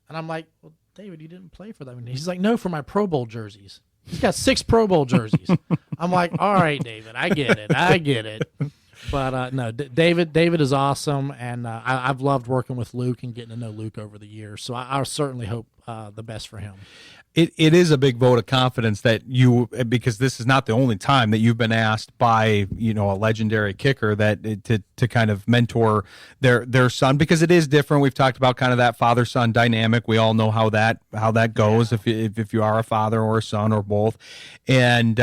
And I'm like, "Well, David, you didn't play for them." And he's like, "No, for my Pro Bowl jerseys." He's got 6 Pro Bowl jerseys. I'm like, "All right, David, I get it. But no, David is awesome, and I've loved working with Luke and getting to know Luke over the years. So I certainly hope the best for him. It is a big vote of confidence that because this is not the only time that you've been asked by a legendary kicker that to kind of mentor their son, because it is different. We've talked about kind of that father-son dynamic. We all know how that goes if you are a father or a son or both, and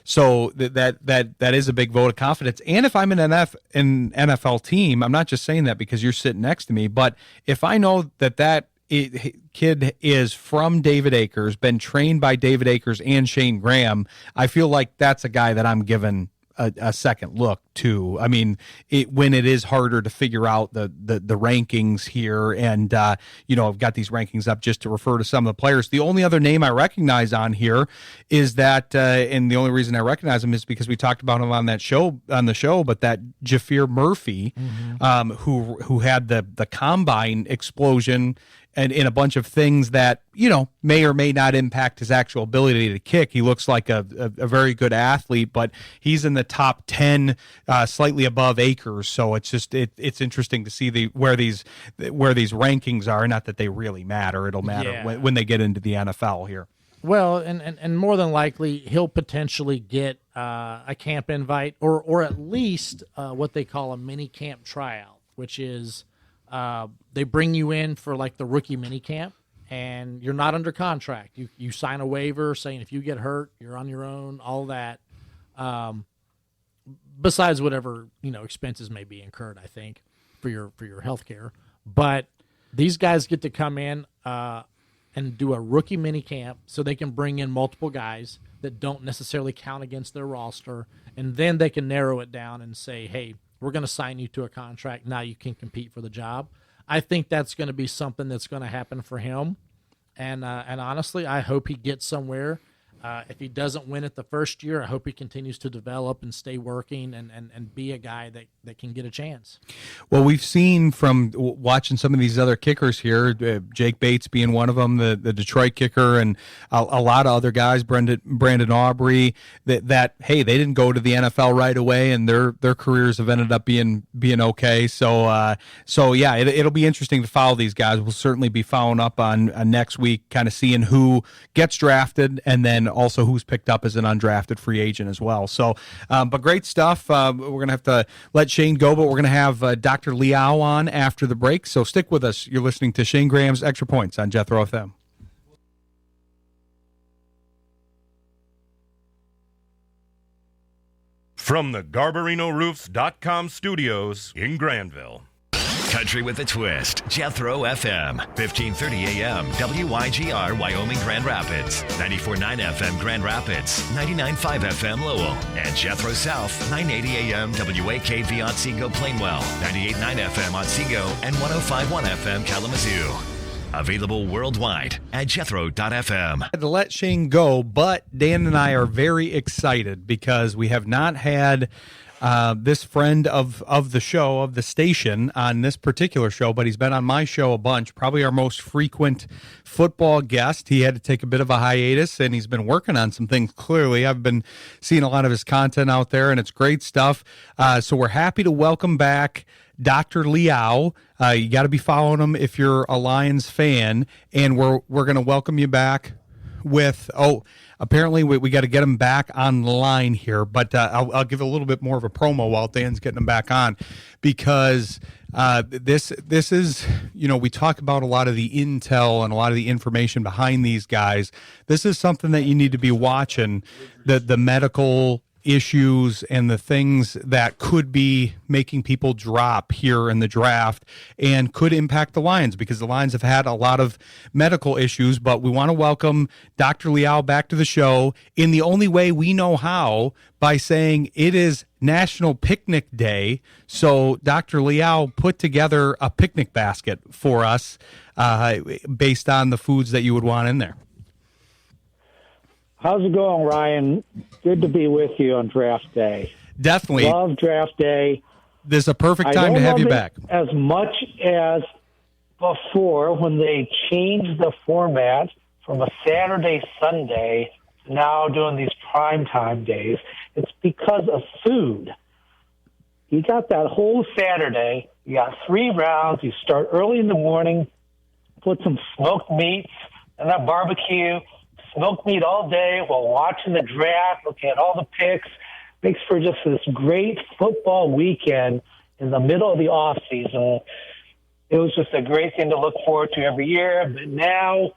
so that is a big vote of confidence. And if I'm an NFL team, I'm not just saying that because you're sitting next to me, but if I know that kid is from David Akers, been trained by David Akers and Shayne Graham, I feel like that's a guy that I'm giving a second look to. I mean, when it is harder to figure out the rankings here, and I've got these rankings up just to refer to some of the players. The only other name I recognize on here is that, and the only reason I recognize him is because we talked about him on the show, but that Jafir Murphy, who had the combine explosion and in a bunch of things that may or may not impact his actual ability to kick. He looks like a very good athlete, but he's in the top 10, slightly above Akers. So it's just it's interesting to see where these rankings are. Not that they really matter; it'll matter when they get into the NFL here. Well, and more than likely he'll potentially get a camp invite or at least what they call a mini camp tryout, which is. They bring you in for like the rookie mini camp, and you're not under contract. You sign a waiver saying if you get hurt, you're on your own, all that. Besides whatever, expenses may be incurred, I think, for your health care. But these guys get to come in and do a rookie mini camp so they can bring in multiple guys that don't necessarily count against their roster, and then they can narrow it down and say, hey, we're going to sign you to a contract. Now you can compete for the job. I think that's going to be something that's going to happen for him. And honestly, I hope he gets somewhere. If he doesn't win it the first year, I hope he continues to develop and stay working and be a guy that can get a chance. Well, we've seen from watching some of these other kickers here, Jake Bates being one of them, the Detroit kicker, and a lot of other guys, Brandon Aubrey, that hey, they didn't go to the NFL right away, and their careers have ended up being okay. So yeah, it'll be interesting to follow these guys. We'll certainly be following up on next week, kind of seeing who gets drafted, and then also who's picked up as an undrafted free agent as well. So, but great stuff. We're going to have to let Shayne go, but we're going to have Dr. Liao on after the break. So stick with us. You're listening to Shayne Graham's Extra Points on Jethro FM. From the GarberiноRoofs.com studios in Granville. Country with a twist. Jethro FM. 1530 AM. WYGR Wyoming Grand Rapids. 94.9 FM Grand Rapids. 99.5 FM Lowell. And Jethro South. 980 AM WAKV Otsego Plainwell. 98.9 FM Otsego. And 105.1 FM Kalamazoo. Available worldwide at jethro.fm. I had to let Shayne go, but Dan and I are very excited because we have not had this friend of the show, of the station, on this particular show, but he's been on my show a bunch, probably our most frequent football guest. He had to take a bit of a hiatus, and he's been working on some things, clearly. I've been seeing a lot of his content out there, and it's great stuff. So we're happy to welcome back Dr. Liao. You got to be following him if you're a Lions fan, and we're going to welcome you back with, apparently we got to get him back on the line here, but I'll give a little bit more of a promo while Dan's getting him back on, because this is, we talk about a lot of the intel and a lot of the information behind these guys. This is something that you need to be watching, the medical issues and the things that could be making people drop here in the draft and could impact the Lions, because the Lions have had a lot of medical issues. But we want to welcome Dr. Liao back to the show in the only way we know how, by saying it is National Picnic Day. So Dr. Liao put together a picnic basket for us based on the foods that you would want in there. How's it going, Ryan? Good to be with you on draft day. Definitely. Love draft day. This is a perfect time to have you back. As much as before, when they changed the format from a Saturday, Sunday to now doing these primetime days, it's because of food. You got that whole Saturday. You got 3 rounds. You start early in the morning, put some smoked meats and that barbecue. Smoked meat all day while watching the draft, looking at all the picks. Makes for just this great football weekend in the middle of the off season. It was just a great thing to look forward to every year, but now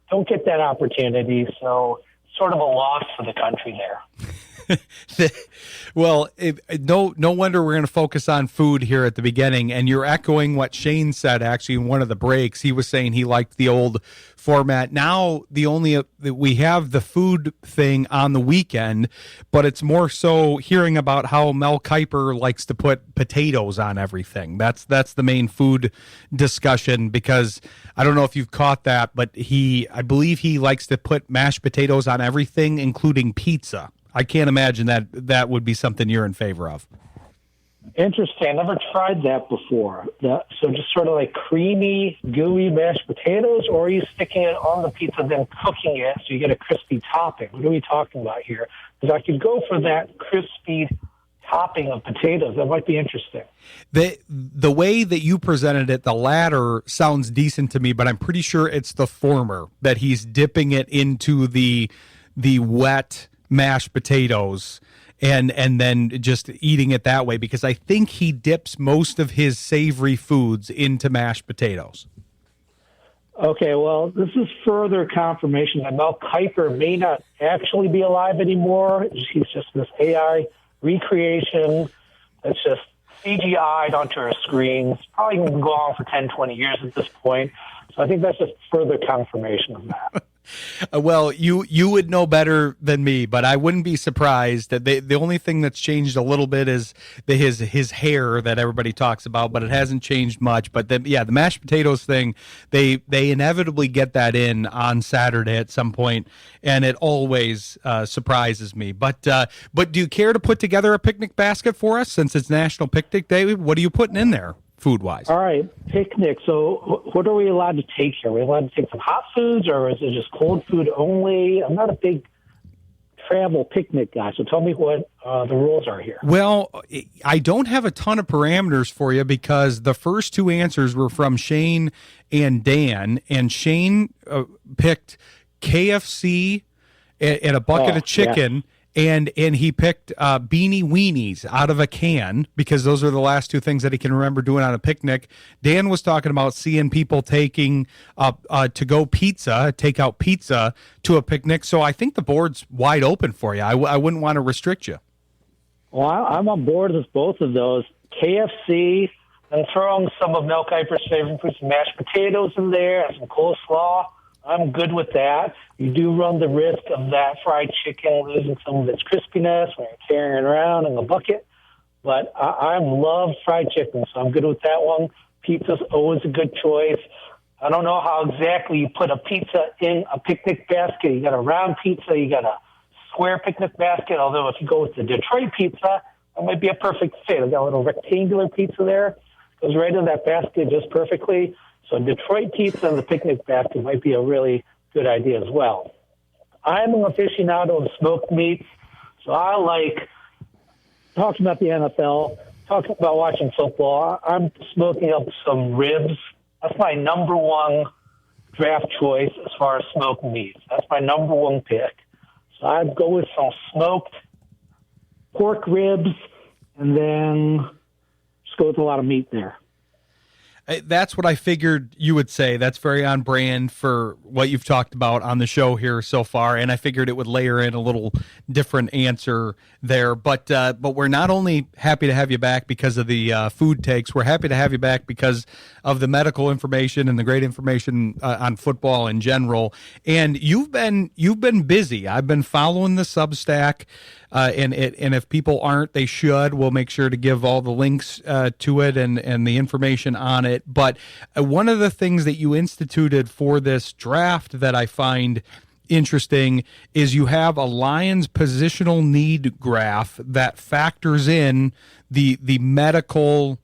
don't get that opportunity, so sort of a loss for the country there. Well, no wonder we're going to focus on food here at the beginning, and you're echoing what Shayne said actually in one of the breaks. He was saying he liked the old format. Now we have the food thing on the weekend, but it's more so hearing about how Mel Kiper likes to put potatoes on everything. That's the main food discussion, because I don't know if you've caught that, but I believe he likes to put mashed potatoes on everything, including pizza. I can't imagine that would be something you're in favor of. Interesting. I never tried that before. So just sort of like creamy, gooey mashed potatoes, or are you sticking it on the pizza, then cooking it so you get a crispy topping? What are we talking about here? Because I could go for that crispy topping of potatoes. That might be interesting. The way that you presented it, the latter sounds decent to me, but I'm pretty sure it's the former, that he's dipping it into the wet mashed potatoes and then just eating it that way, because I think he dips most of his savory foods into mashed potatoes. Okay, well, this is further confirmation that Mel Kiper may not actually be alive anymore. He's just this AI recreation that's just CGI'd onto our screens. Probably going to go on for 10, 20 years at this point. So I think that's just further confirmation of that. Well, you would know better than me, but I wouldn't be surprised that the only thing that's changed a little bit is his hair that everybody talks about, but it hasn't changed much. But the mashed potatoes thing, they inevitably get that in on Saturday at some point, and it always surprises me. But do you care to put together a picnic basket for us, since it's National Picnic Day? What are you putting in there, food-wise? All right, picnic. So what are we allowed to take here? Are we allowed to take some hot foods, or is it just cold food only? I'm not a big travel picnic guy, so tell me what the rules are here. Well, I don't have a ton of parameters for you, because the first 2 answers were from Shayne and Dan, and Shayne picked KFC and a bucket of chicken. Yeah. And he picked beanie weenies out of a can, because those are the last 2 things that he can remember doing on a picnic. Dan was talking about seeing people taking to-go pizza, takeout pizza to a picnic. So I think the board's wide open for you. I wouldn't want to restrict you. Well, I'm on board with both of those. KFC, and throwing some of Mel Kiper's favorite foods, mashed potatoes in there, and some coleslaw. I'm good with that. You do run the risk of that fried chicken losing some of its crispiness when you're carrying it around in a bucket. But I love fried chicken, so I'm good with that one. Pizza's always a good choice. I don't know how exactly you put a pizza in a picnic basket. You got a round pizza, you got a square picnic basket, although if you go with the Detroit pizza, that might be a perfect fit. I got a little rectangular pizza there. Goes right in that basket just perfectly. So Detroit pizza in the picnic basket might be a really good idea as well. I'm an aficionado of smoked meats, so I like talking about the NFL, talking about watching football. I'm smoking up some ribs. That's my number one draft choice as far as smoked meats. That's my number one pick. So I'd go with some smoked pork ribs and then just go with a lot of meat there. That's what I figured you would say. That's very on brand for what you've talked about on the show here so far, and I figured it would layer in a little different answer there. But we're not only happy to have you back because of the food takes. We're happy to have you back because of the medical information and the great information on football in general. And you've been busy. I've been following the Substack. And if people aren't, they should. We'll make sure to give all the links to it and the information on it. But one of the things that you instituted for this draft that I find interesting is you have a Lions positional need graph that factors in the medical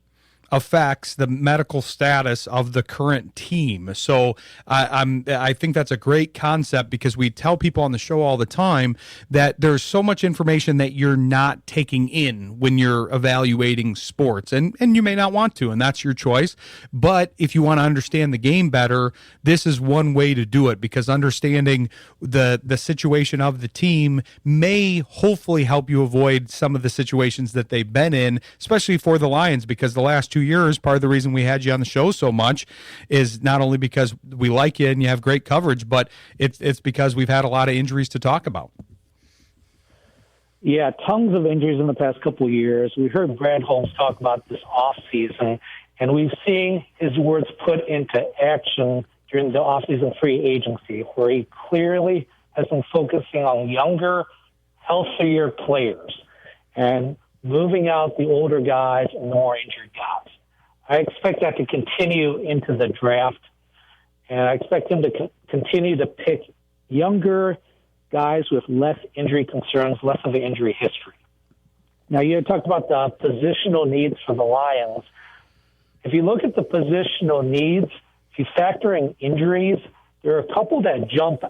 affects the medical status of the current team. So I think that's a great concept because we tell people on the show all the time that there's so much information that you're not taking in when you're evaluating sports, and you may not want to, and that's your choice. But if you want to understand the game better, this is one way to do it, because understanding the situation of the team may hopefully help you avoid some of the situations that they've been in, especially for the Lions, because the last 2 years, part of the reason we had you on the show so much is not only because we like you and you have great coverage, but it's because we've had a lot of injuries to talk about. Yeah, tons of injuries in the past couple of years. We heard Brad Holmes talk about this offseason, and we've seen his words put into action during the offseason free agency, where he clearly has been focusing on younger, healthier players and moving out the older guys and the more injured guys. I expect that to continue into the draft, and I expect him to continue to pick younger guys with less injury concerns, less of an injury history. Now, you had talked about the positional needs for the Lions. If you look at the positional needs, if you factor in injuries, there are a couple that jump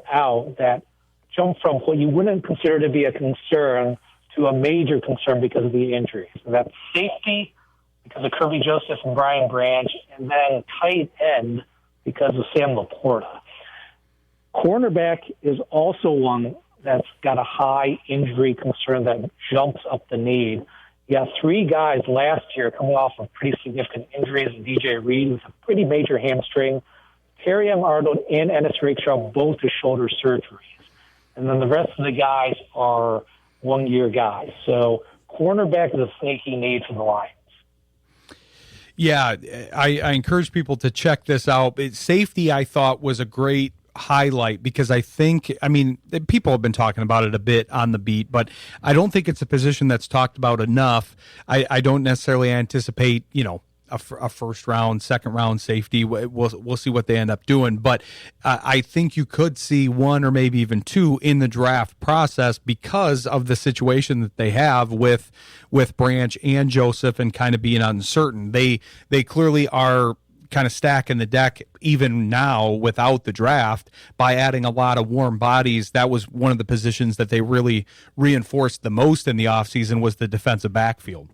from what you wouldn't consider to be a concern to a major concern because of the injuries. So that's safety because of Kirby Joseph and Brian Branch, and then tight end because of Sam Laporta. Cornerback is also one that's got a high injury concern that jumps up the need. You got 3 guys last year coming off of pretty significant injuries, and DJ Reed with a pretty major hamstring, Terry M. Arnold and Ennis Rakestraw both with shoulder surgeries. And then the rest of the guys are one-year guys. So cornerback is a sneaky need for the Lions. Yeah, I encourage people to check this out. Safety, I thought, was a great highlight because people have been talking about it a bit on the beat, but I don't think it's a position that's talked about enough. I don't necessarily anticipate, a first round, second round safety. We'll see what they end up doing, but I think you could see 1 or maybe even 2 in the draft process because of the situation that they have with Branch and Joseph and kind of being uncertain. They clearly are kind of stacking the deck even now without the draft by adding a lot of warm bodies. That was one of the positions that they really reinforced the most in the offseason was the defensive backfield.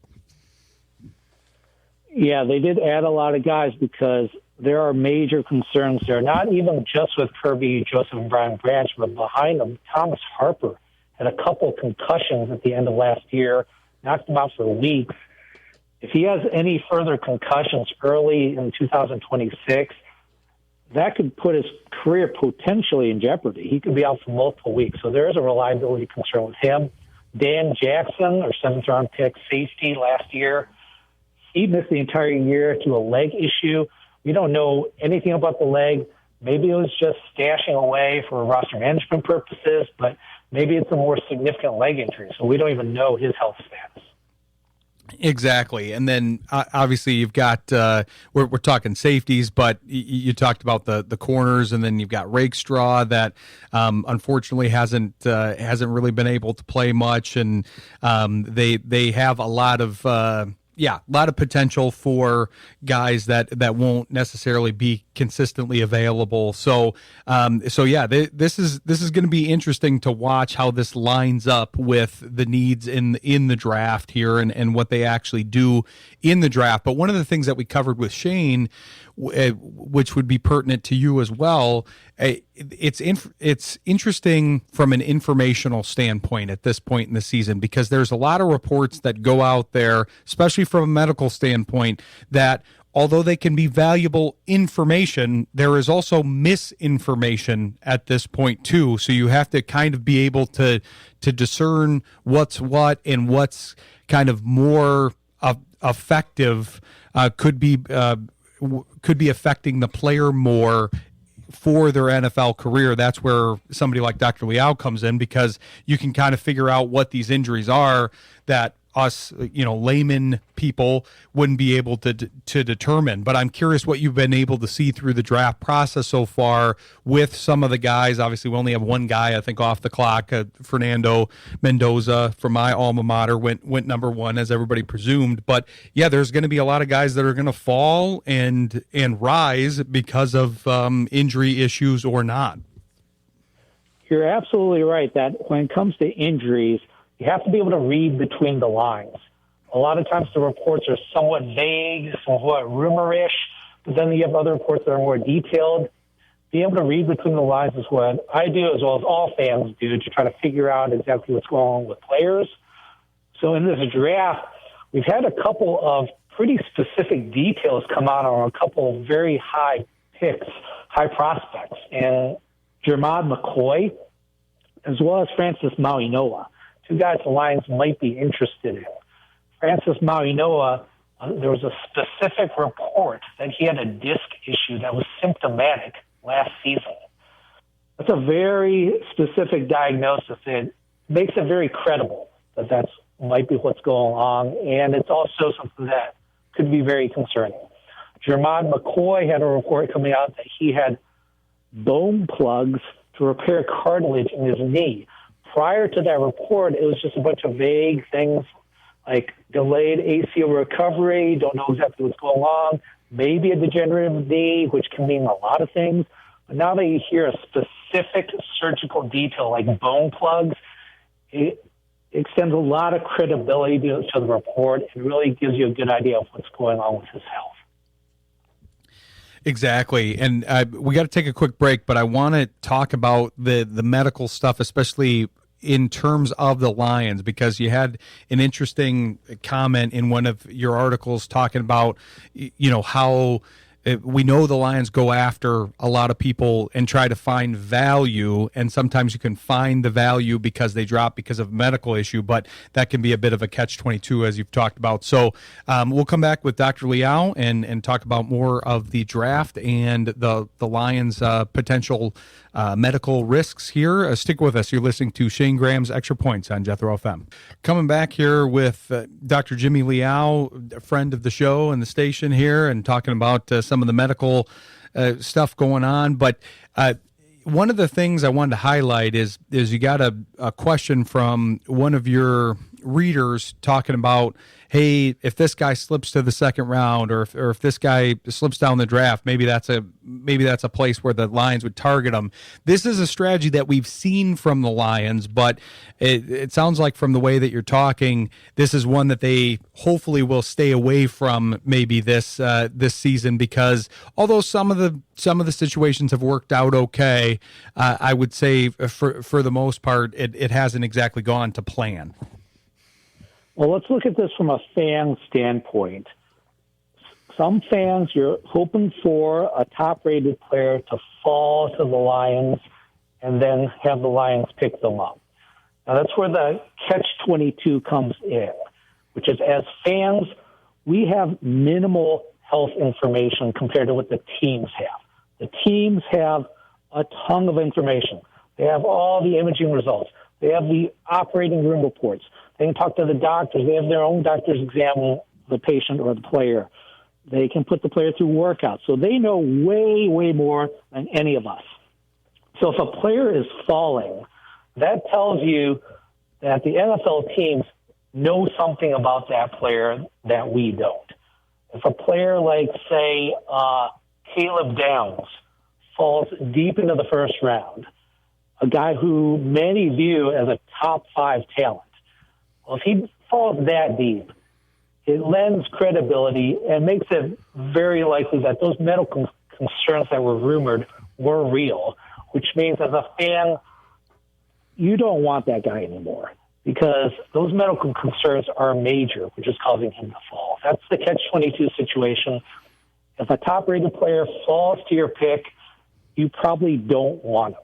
Yeah, they did add a lot of guys because there are major concerns there, not even just with Kirby, Joseph, and Brian Branch, but behind them, Thomas Harper had a couple concussions at the end of last year, knocked him out for weeks. If he has any further concussions early in 2026, that could put his career potentially in jeopardy. He could be out for multiple weeks. So there is a reliability concern with him. Dan Jackson, our 7th-round pick safety last year, he missed the entire year to a leg issue. We don't know anything about the leg. Maybe it was just stashing away for roster management purposes, but maybe it's a more significant leg injury. So we don't even know his health status. Exactly. And then obviously you've got we're talking safeties, but you talked about the corners, and then you've got Rakestraw that unfortunately hasn't really been able to play much, and they have a lot of potential for guys that won't necessarily be consistently available. So this is going to be interesting to watch how this lines up with the needs in the draft here and what they actually do in the draft. But one of the things that we covered with Shayne, which would be pertinent to you as well, it's interesting from an informational standpoint at this point in the season, because there's a lot of reports that go out there, especially from a medical standpoint, that although they can be valuable information, there is also misinformation at this point too. So you have to kind of be able to discern what's what and what's kind of more effective, could be affecting the player more for their NFL career. That's where somebody like Dr. Liao comes in, because you can kind of figure out what these injuries are that us, layman people wouldn't be able to determine. But I'm curious what you've been able to see through the draft process so far with some of the guys. Obviously, we only have one guy, I think, off the clock. Fernando Mendoza from my alma mater went number one, as everybody presumed. But yeah, there's going to be a lot of guys that are going to fall and rise because of injury issues or not. You're absolutely right that when it comes to injuries, you have to be able to read between the lines. A lot of times the reports are somewhat vague, somewhat rumorish, but then you have other reports that are more detailed. Being able to read between the lines is what I do, as well as all fans do, to try to figure out exactly what's going on with players. So in this draft, we've had a couple of pretty specific details come out on a couple of very high picks, high prospects, and Jermod McCoy, as well as Francis Mauigoa. Two guys the Lions might be interested in. Francis Mauigoa, there was a specific report that he had a disc issue that was symptomatic last season. That's a very specific diagnosis. It makes it very credible that that's might be what's going on, and it's also something that could be very concerning. Jermod McCoy had a report coming out that he had bone plugs to repair cartilage in his knee. Prior to that report, it was just a bunch of vague things like delayed ACL recovery, don't know exactly what's going on, maybe a degenerative knee, which can mean a lot of things. But now that you hear a specific surgical detail like bone plugs, it extends a lot of credibility to the report and really gives you a good idea of what's going on with his health. Exactly. And we got to take a quick break, but I want to talk about the medical stuff, especially in terms of the Lions, because you had an interesting comment in one of your articles talking about, how we know the Lions go after a lot of people and try to find value, and sometimes you can find the value because they drop because of a medical issue, but that can be a bit of a catch-22, as you've talked about. So we'll come back with Dr. Liao and talk about more of the draft and the Lions' potential medical risks here. Stick with us. You're listening to Shayne Graham's Extra Points on Jethro FM. Coming back here with Dr. Jimmy Liao, a friend of the show and the station here, and talking about some of the medical stuff going on. But one of the things I wanted to highlight is you got a question from one of your readers talking about, hey, if this guy slips to the second round, or if this guy slips down the draft, maybe that's a place where the Lions would target him. This is a strategy that we've seen from the Lions, but it sounds like from the way that you're talking, this is one that they hopefully will stay away from maybe this season, because although some of the situations have worked out okay, I would say for the most part it hasn't exactly gone to plan. Well, let's look at this from a fan standpoint. Some fans, you're hoping for a top-rated player to fall to the Lions and then have the Lions pick them up. Now, that's where the catch-22 comes in, which is, as fans, we have minimal health information compared to what the teams have. The teams have a ton of information. They have all the imaging results. They have the operating room reports. They can talk to the doctors. They have their own doctors examine the patient or the player. They can put the player through workouts. So they know way, way more than any of us. So if a player is falling, that tells you that the NFL teams know something about that player that we don't. If a player like, say, Caleb Downs falls deep into the first round, a guy who many view as a top 5 talent, well, if he falls that deep, it lends credibility and makes it very likely that those medical concerns that were rumored were real, which means as a fan, you don't want that guy anymore because those medical concerns are major, which is causing him to fall. That's the catch-22 situation. If a top-rated player falls to your pick, you probably don't want him.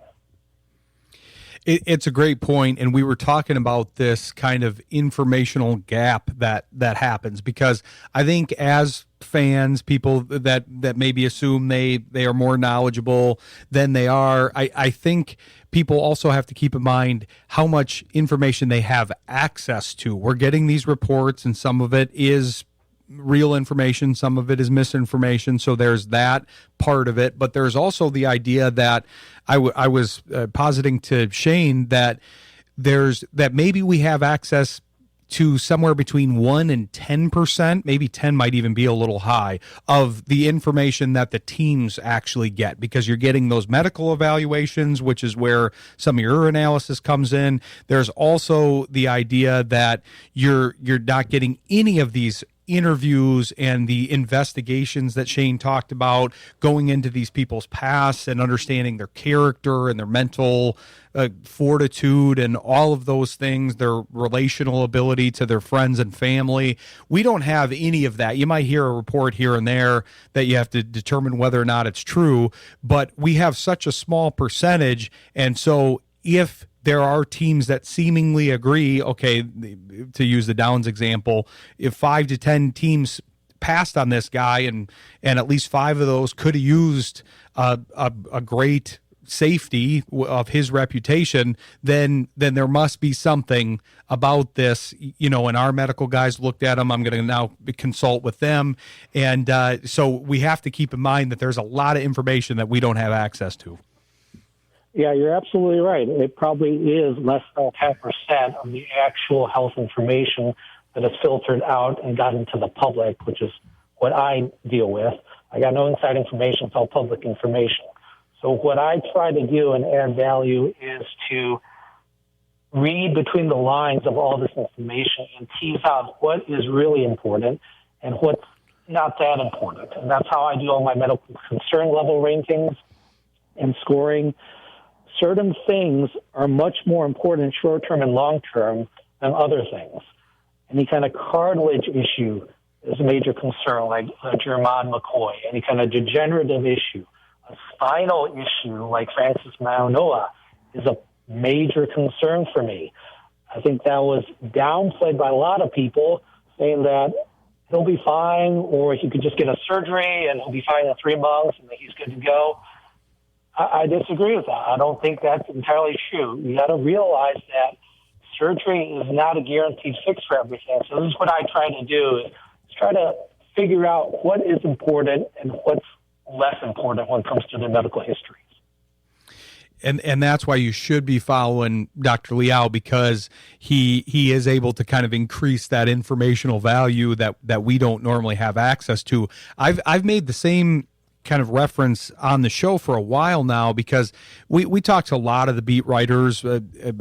It's a great point, and we were talking about this kind of informational gap that happens, because I think as fans, people that maybe assume they are more knowledgeable than they are, I think people also have to keep in mind how much information they have access to. We're getting these reports, and some of it is real information, some of it is misinformation, so there's that part of it. But there's also the idea that I was positing to Shayne that that maybe we have access to somewhere between 1 and 10%, maybe 10 might even be a little high, of the information that the teams actually get, because you're getting those medical evaluations, which is where some of your analysis comes in. There's also the idea that you're not getting any of these interviews and the investigations that Shayne talked about, going into these people's pasts and understanding their character and their mental fortitude and all of those things, their relational ability to their friends and family. We don't have any of that. You might hear a report here and there that you have to determine whether or not it's true, but we have such a small percentage. And so if there are teams that seemingly agree, okay, to use the Downs example, if 5 to 10 teams passed on this guy and at least 5 of those could have used a great safety of his reputation, then there must be something about this, and our medical guys looked at him. I'm going to now consult with them. And so we have to keep in mind that there's a lot of information that we don't have access to. Yeah, you're absolutely right. It probably is less than 10% of the actual health information that is filtered out and got into the public, which is what I deal with. I got no inside information. It's all public information. So what I try to do and add value is to read between the lines of all this information and tease out what is really important and what's not that important. And that's how I do all my medical concern level rankings and scoring. Certain things are much more important short-term and long-term than other things. Any kind of cartilage issue is a major concern, like Jermon McCoy. Any kind of degenerative issue, a spinal issue like Francis Maunoa is a major concern for me. I think that was downplayed by a lot of people, saying that he'll be fine, or he could just get a surgery and he'll be fine in 3 months and he's good to go. I disagree with that. I don't think that's entirely true. You got to realize that surgery is not a guaranteed fix for everything. So this is what I try to do, is try to figure out what is important and what's less important when it comes to the medical histories. And that's why you should be following Dr. Liao, because he is able to kind of increase that informational value that we don't normally have access to. I've made the same kind of reference on the show for a while now, because we talk to a lot of the beat writers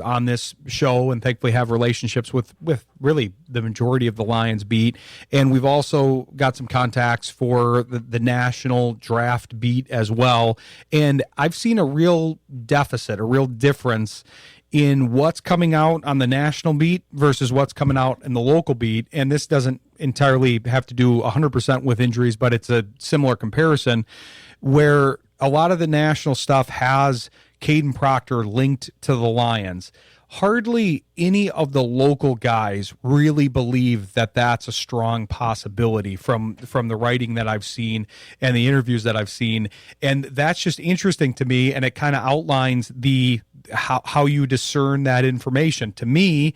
on this show, and thankfully have relationships with really the majority of the Lions beat. And we've also got some contacts for the national draft beat as well. And I've seen a real deficit, a real difference in what's coming out on the national beat versus what's coming out in the local beat. And this doesn't entirely have to do 100% with injuries, but it's a similar comparison, where a lot of the national stuff has Caden Proctor linked to the Lions. Hardly any of the local guys really believe that that's a strong possibility from the writing that I've seen and the interviews that I've seen. And that's just interesting to me, and it kind of outlines how you discern that information. To me,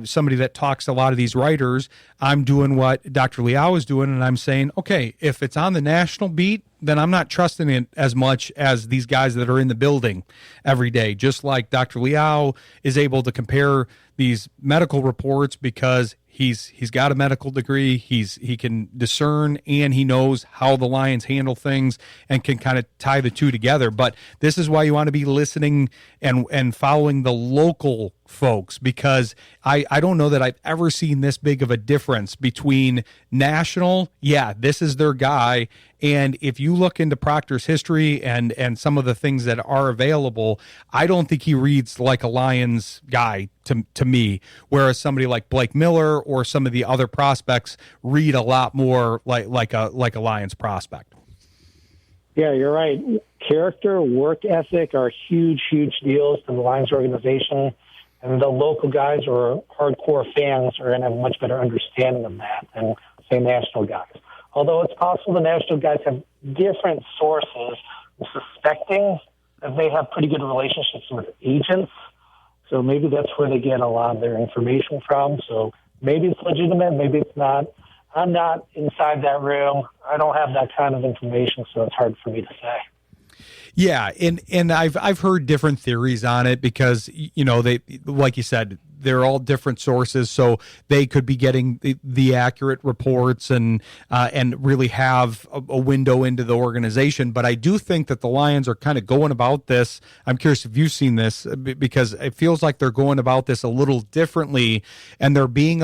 somebody that talks to a lot of these writers, I'm doing what Dr. Liao is doing, and I'm saying, okay, if it's on the national beat, then I'm not trusting it as much as these guys that are in the building every day. Just like Dr. Liao is able to compare these medical reports because he's got a medical degree, he can discern, and he knows how the Lions handle things and can kind of tie the two together. But this is why you want to be listening and following the local folks, because I don't know that I've ever seen this big of a difference between national, yeah, this is their guy, and if you look into Proctor's history and some of the things that are available, I don't think he reads like a Lions guy to me, whereas somebody like Blake Miller or some of the other prospects read a lot more like a Lions prospect. Yeah, you're right. Character, work ethic are huge, huge deals to the Lions organization. And the local guys or hardcore fans are going to have a much better understanding of that than, say, national guys. Although it's possible the national guys have different sources, I'm suspecting that they have pretty good relationships with agents. So maybe that's where they get a lot of their information from. So maybe it's legitimate, maybe it's not. I'm not inside that room. I don't have that kind of information, so it's hard for me to say. Yeah, and I've heard different theories on it because, you know, they, like you said, they're all different sources, so they could be getting the accurate reports and really have a window into the organization. But I do think that the Lions are kind of going about this. I'm curious if you've seen this, because it feels like they're going about this a little differently, and they're being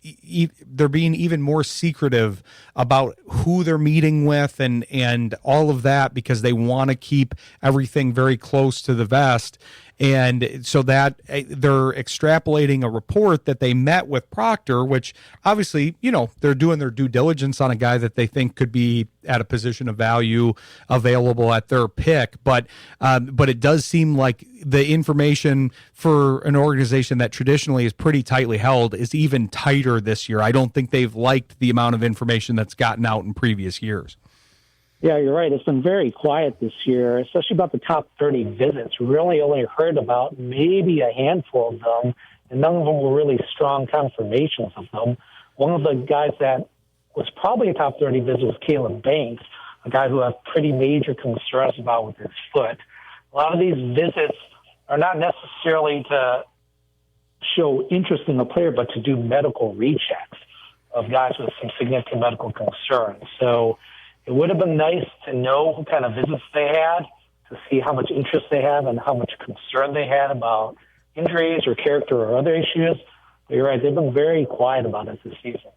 even more secretive about who they're meeting with and all of that, because they want to keep everything very close to the vest. And so that they're extrapolating a report that they met with Proctor, which obviously, you know, they're doing their due diligence on a guy that they think could be at a position of value available at their pick. But it does seem like the information for an organization that traditionally is pretty tightly held is even tighter this year. I don't think they've liked the amount of information that's gotten out in previous years. Yeah, you're right. It's been very quiet this year, especially about the top 30 visits. We really only heard about maybe a handful of them, and none of them were really strong confirmations of them. One of the guys that was probably a top 30 visit was Caleb Banks, a guy who has pretty major concerns about with his foot. A lot of these visits are not necessarily to show interest in the player, but to do medical rechecks of guys with some significant medical concerns. So it would have been nice to know what kind of visits they had, to see how much interest they have and how much concern they had about injuries or character or other issues. But you're right, they've been very quiet about it this season.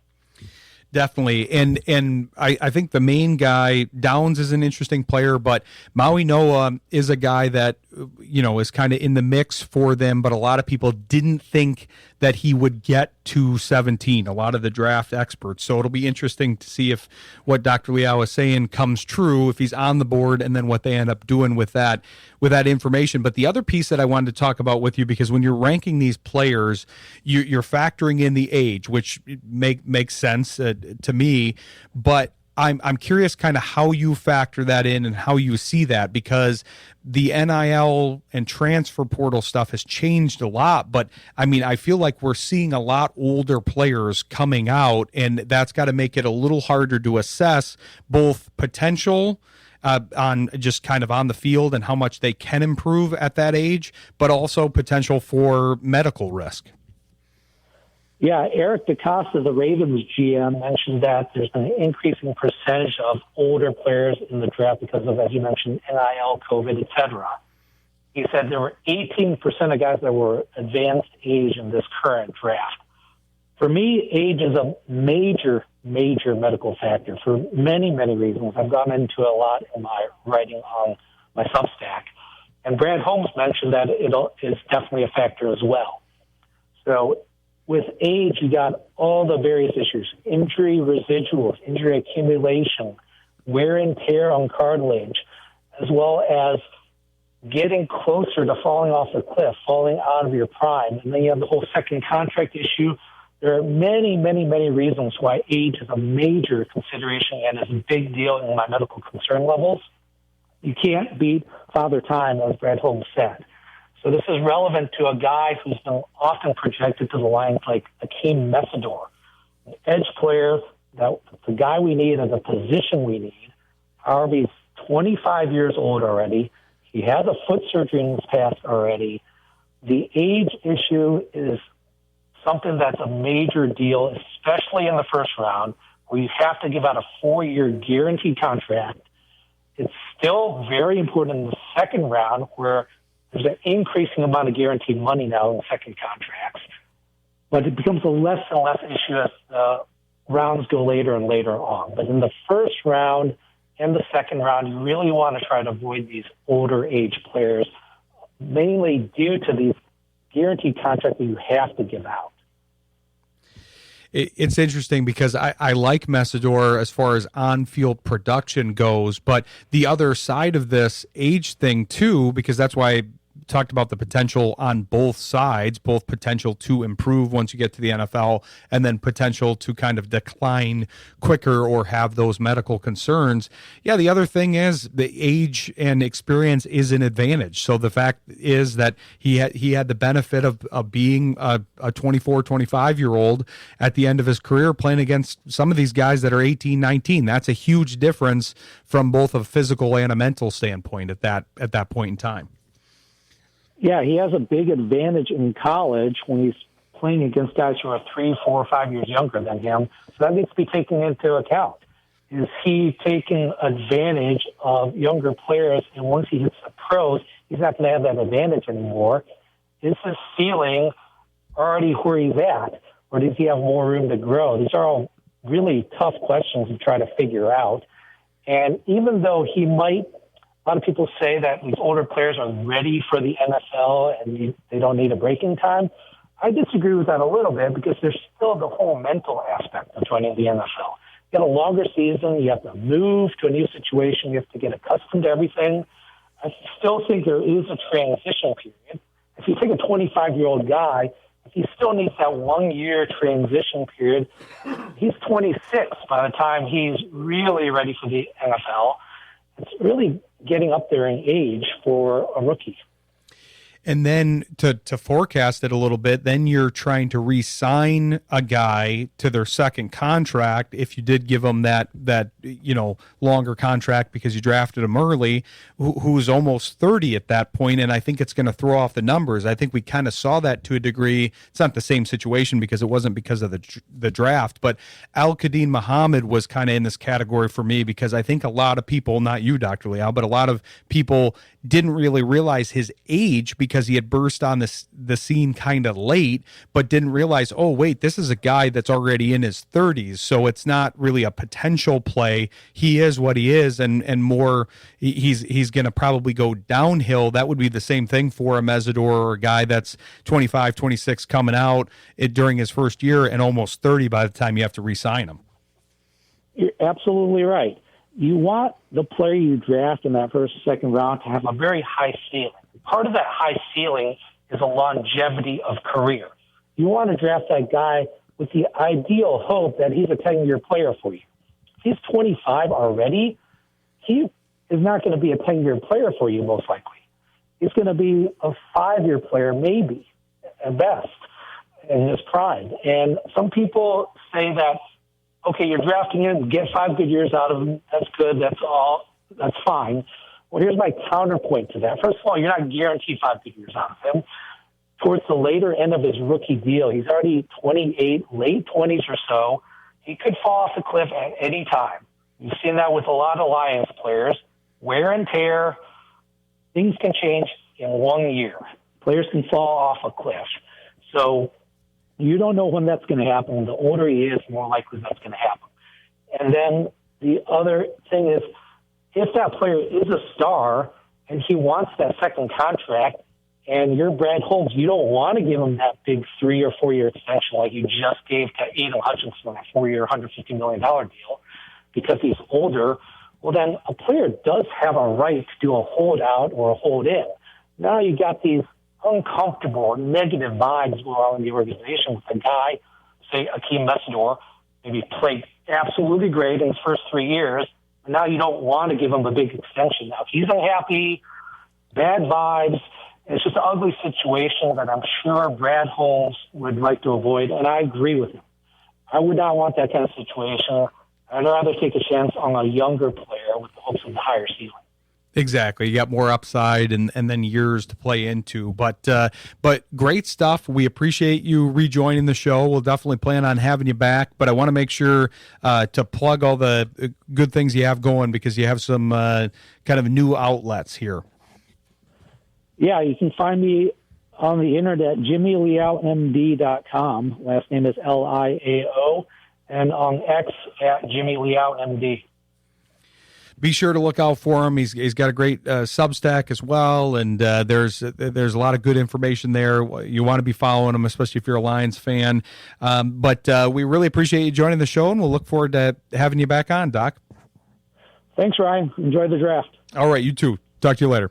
Definitely. And I think the main guy, Downs, is an interesting player, but Maui Noa is a guy that, you know, is kind of in the mix for them, but a lot of people didn't think that he would get to 17, a lot of the draft experts. So it'll be interesting to see if what Dr. Liao is saying comes true, if he's on the board, and then what they end up doing with that information. But the other piece that I wanted to talk about with you, because when you're ranking these players, you're factoring in the age, which makes sense to me, but I'm curious kind of how you factor that in and how you see that, because the NIL and transfer portal stuff has changed a lot. But I mean, I feel like we're seeing a lot older players coming out, and that's got to make it a little harder to assess both potential on just kind of on the field and how much they can improve at that age, but also potential for medical risk. Yeah, Eric DaCosta, the Ravens GM, mentioned that there's an increasing percentage of older players in the draft because of, as you mentioned, NIL, COVID, et cetera. He said there were 18% of guys that were advanced age in this current draft. For me, age is a major, major medical factor for many, many reasons. I've gone into a lot in my writing on my Substack. And Brad Holmes mentioned that it is definitely a factor as well. So with age, you got all the various issues: injury residuals, injury accumulation, wear and tear on cartilage, as well as getting closer to falling off the cliff, falling out of your prime. And then you have the whole second contract issue. There are many, many, many reasons why age is a major consideration and is a big deal in my medical concern levels. You can't beat Father Time, as Brad Holmes said. So this is relevant to a guy who's been often projected to the Lions like Akeem Messidor, an edge player, that the guy we need at the position we need. However, he's 25 years old already. He has a foot surgery in his past already. The age issue is something that's a major deal, especially in the first round, where you have to give out a 4-year guaranteed contract. It's still very important in the second round, where there's an increasing amount of guaranteed money now in the second contracts. But it becomes a less and less issue as the rounds go later and later on. But in the first round and the second round, you really want to try to avoid these older age players, mainly due to these guaranteed contracts that you have to give out. it's interesting because I like Mesidor as far as on-field production goes, but the other side of this age thing too, because that's why I talked about the potential on both sides, both potential to improve once you get to the NFL and then potential to kind of decline quicker or have those medical concerns. Yeah, the other thing is the age and experience is an advantage. So the fact is that he had the benefit of being a 24, 25-year-old at the end of his career playing against some of these guys that are 18, 19. That's a huge difference from both a physical and a mental standpoint at that point in time. Yeah, he has a big advantage in college when he's playing against guys who are 3, 4, 5 years younger than him. So that needs to be taken into account. Is he taking advantage of younger players, and once he hits the pros, he's not going to have that advantage anymore? Is his ceiling already where he's at, or does he have more room to grow? These are all really tough questions to try to figure out. And even though he might, a lot of people say that these older players are ready for the NFL and they don't need a breaking time. I disagree with that a little bit because there's still the whole mental aspect of joining the NFL. You get a longer season, you have to move to a new situation, you have to get accustomed to everything. I still think there is a transition period. If you take a 25-year-old guy, if he still needs that 1-year transition period, he's 26 by the time he's really ready for the NFL. It's really getting up there in age for a rookie. And then to forecast it a little bit, then you're trying to re-sign a guy to their second contract if you did give him that longer contract because you drafted him early, who's almost 30 at that point, and I think it's going to throw off the numbers. I think we kind of saw that to a degree. It's not the same situation because it wasn't because of the draft, but Al-Qadim Muhammad was kind of in this category for me because I think a lot of people, not you, Dr. Liao, but a lot of people didn't really realize his age because he had burst on the scene kind of late, but didn't realize, oh, wait, this is a guy that's already in his 30s, so it's not really a potential play. He is what he is, and more, he's going to probably go downhill. That would be the same thing for a Mesidor or a guy that's 25, 26 coming out during his first year and almost 30 by the time you have to re-sign him. You're absolutely right. You want the player you draft in that first or second round to have a very high ceiling. Part of that high ceiling is a longevity of career. You want to draft that guy with the ideal hope that he's a 10-year player for you. If he's 25 already, he is not going to be a 10-year player for you, most likely. He's going to be a 5-year player, maybe, at best, in his prime. And some people say that, okay, you're drafting him, get 5 good years out of him. That's good. That's all. That's fine. Well, here's my counterpoint to that. First of all, you're not guaranteed 5 good years out of him. Towards the later end of his rookie deal, he's already 28, late 20s or so. He could fall off the cliff at any time. You've seen that with a lot of Lions players. Wear and tear, things can change in 1 year. Players can fall off a cliff. So you don't know when that's going to happen. The older he is, the more likely that's going to happen. And then the other thing is, if that player is a star and he wants that second contract and you're Brad Holmes, you don't want to give him that big 3 or 4 year extension like you just gave to Aiden Hutchinson, a 4-year, $150 million deal because he's older. Well, then a player does have a right to do a holdout or a hold in. Now you got these uncomfortable, negative vibes going on in the organization with a guy, say Akeem Mesidor, maybe played absolutely great in his first 3 years. Now you don't want to give him a big extension. Now, if he's unhappy, bad vibes, it's just an ugly situation that I'm sure Brad Holmes would like to avoid, and I agree with him. I would not want that kind of situation. I'd rather take a chance on a younger player with the hopes of the higher ceiling. Exactly. You got more upside and then years to play into. But great stuff. We appreciate you rejoining the show. We'll definitely plan on having you back. But I want to make sure to plug all the good things you have going because you have some kind of new outlets here. Yeah, you can find me on the internet, JimmyLiaoMD.com. Last name is Liao. And on X at JimmyLiaoMD. be sure to look out for him. He's got a great Substack as well, and there's a lot of good information there. You want to be following him, especially if you're a Lions fan. But we really appreciate you joining the show, and we'll look forward to having you back on, Doc. Thanks, Ryan. Enjoy the draft. All right, you too. Talk to you later.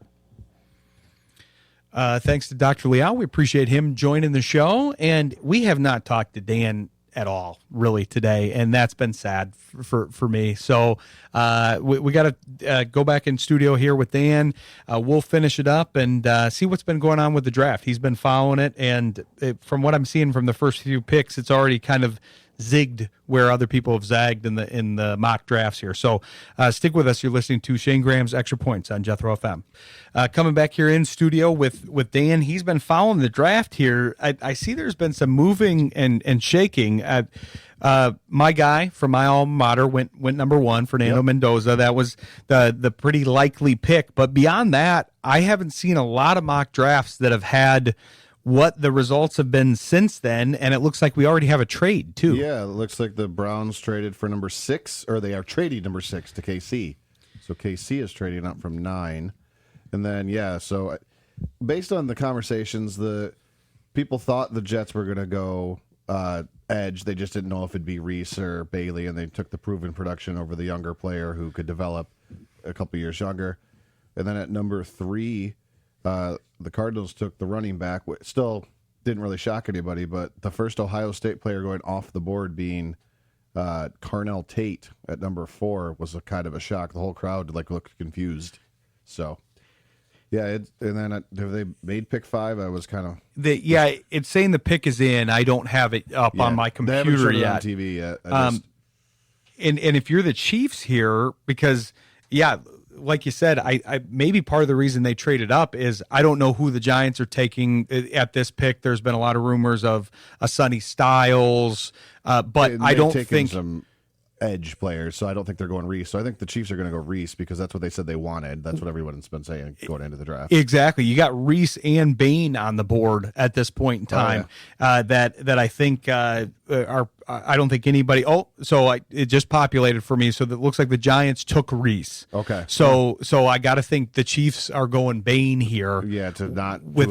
Thanks to Dr. Liao. We appreciate him joining the show, and we have not talked to Dan at all really today, and that's been sad for me. So we got to go back in studio here with Dan. We'll finish it up and see what's been going on with the draft. He's been following it, and from what I'm seeing from the first few picks, it's already kind of zigged where other people have zagged in the mock drafts here. So stick with us. You're listening to Shayne Graham's Extra Points on Jethro FM. Coming back here in studio with Dan. He's been following the draft here. I see there's been some moving and shaking. My guy from my alma mater went number one, Fernando Mendoza. That was the pretty likely pick. But beyond that, I haven't seen a lot of mock drafts that have had what the results have been since then, and it looks like we already have a trade too. Yeah, it looks like the Browns traded for number 6, or they are trading number 6 to KC. So KC is trading up from 9. And then, so based on the conversations, the people thought the Jets were going to go edge. They just didn't know if it'd be Reese or Bailey, and they took the proven production over the younger player who could develop a couple years younger. And then at number 3, the Cardinals took the running back. Still didn't really shock anybody, but the first Ohio State player going off the board being Carnell Tate at number 4 was a kind of a shock. The whole crowd looked confused. So, and then have they made pick 5? I was kind of it's saying the pick is in. I don't have it up on my computer they haven't shown it yet. on TV yet. And if you're the Chiefs here, because like you said, I maybe part of the reason they traded up is I don't know who the Giants are taking at this pick. There's been a lot of rumors of a Sonny Styles, but I don't think some edge players, so I don't think they're going Reese. So I think the Chiefs are going to go Reese because that's what they said they wanted. That's what everyone's been saying going into the draft. Exactly. You got Reese and Bain on the board at this point in time. That I think are. I don't think anybody. It just populated for me. So that looks like the Giants took Reese. Okay. So I got to think the Chiefs are going Bain here. Yeah, to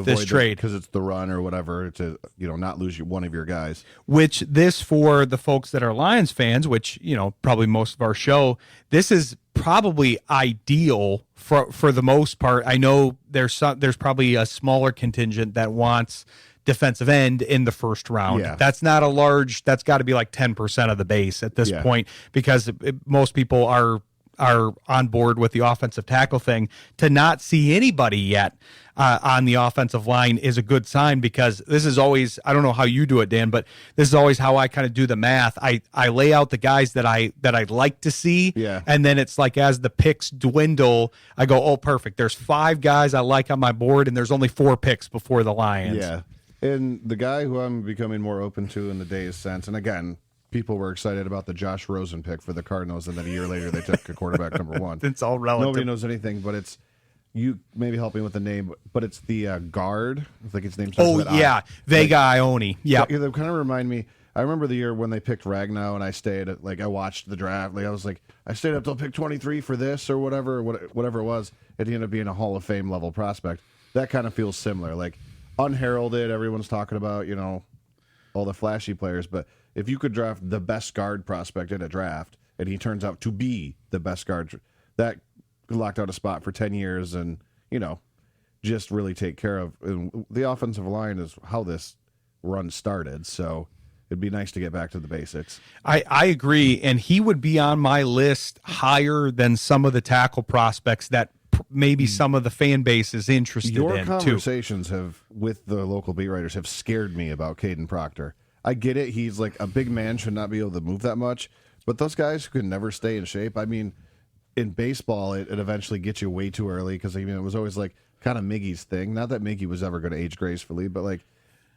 this trade because it's the run or whatever to not lose one of your guys. Which this for the folks that are Lions fans, which probably most of our show. This is probably ideal for the most part. I know there's probably a smaller contingent that wants defensive end in the first round. Yeah. That's not a large, that's got to be like 10% of the base at this point, because most people are on board with the offensive tackle thing. To not see anybody yet on the offensive line is a good sign, because this is always, I don't know how you do it, Dan, but this is always how I kind of do the math. I lay out the guys that I'd like to see, and then it's like as the picks dwindle, I go, oh, perfect. There's 5 guys I like on my board, and there's only 4 picks before the Lions. Yeah. And the guy who I'm becoming more open to in the days since, and again, people were excited about the Josh Rosen pick for the Cardinals, and then a year later they took a quarterback number 1. It's all relative. Nobody knows anything, but it's, you maybe help me with the name, but it's the guard. I think his name's Vega Ione. Yeah, they kind of remind me. I remember the year when they picked Ragnow, and I stayed at, I watched the draft. I was like, I stayed up till pick 23 for this or whatever it was. It ended up being a Hall of Fame level prospect. That kind of feels similar. Unheralded, everyone's talking about, all the flashy players, but if you could draft the best guard prospect in a draft and he turns out to be the best guard, that locked out a spot for 10 years and, just really take care of. And the offensive line is how this run started, so it'd be nice to get back to the basics. I agree, and he would be on my list higher than some of the tackle prospects that maybe some of the fan base is interested in. Your conversations with the local beat writers have scared me about Caden Proctor. I get it. He's a big man, should not be able to move that much. But those guys who can never stay in shape, I mean, in baseball, it eventually gets you way too early, because it was always kind of Miggy's thing. Not that Miggy was ever going to age gracefully, but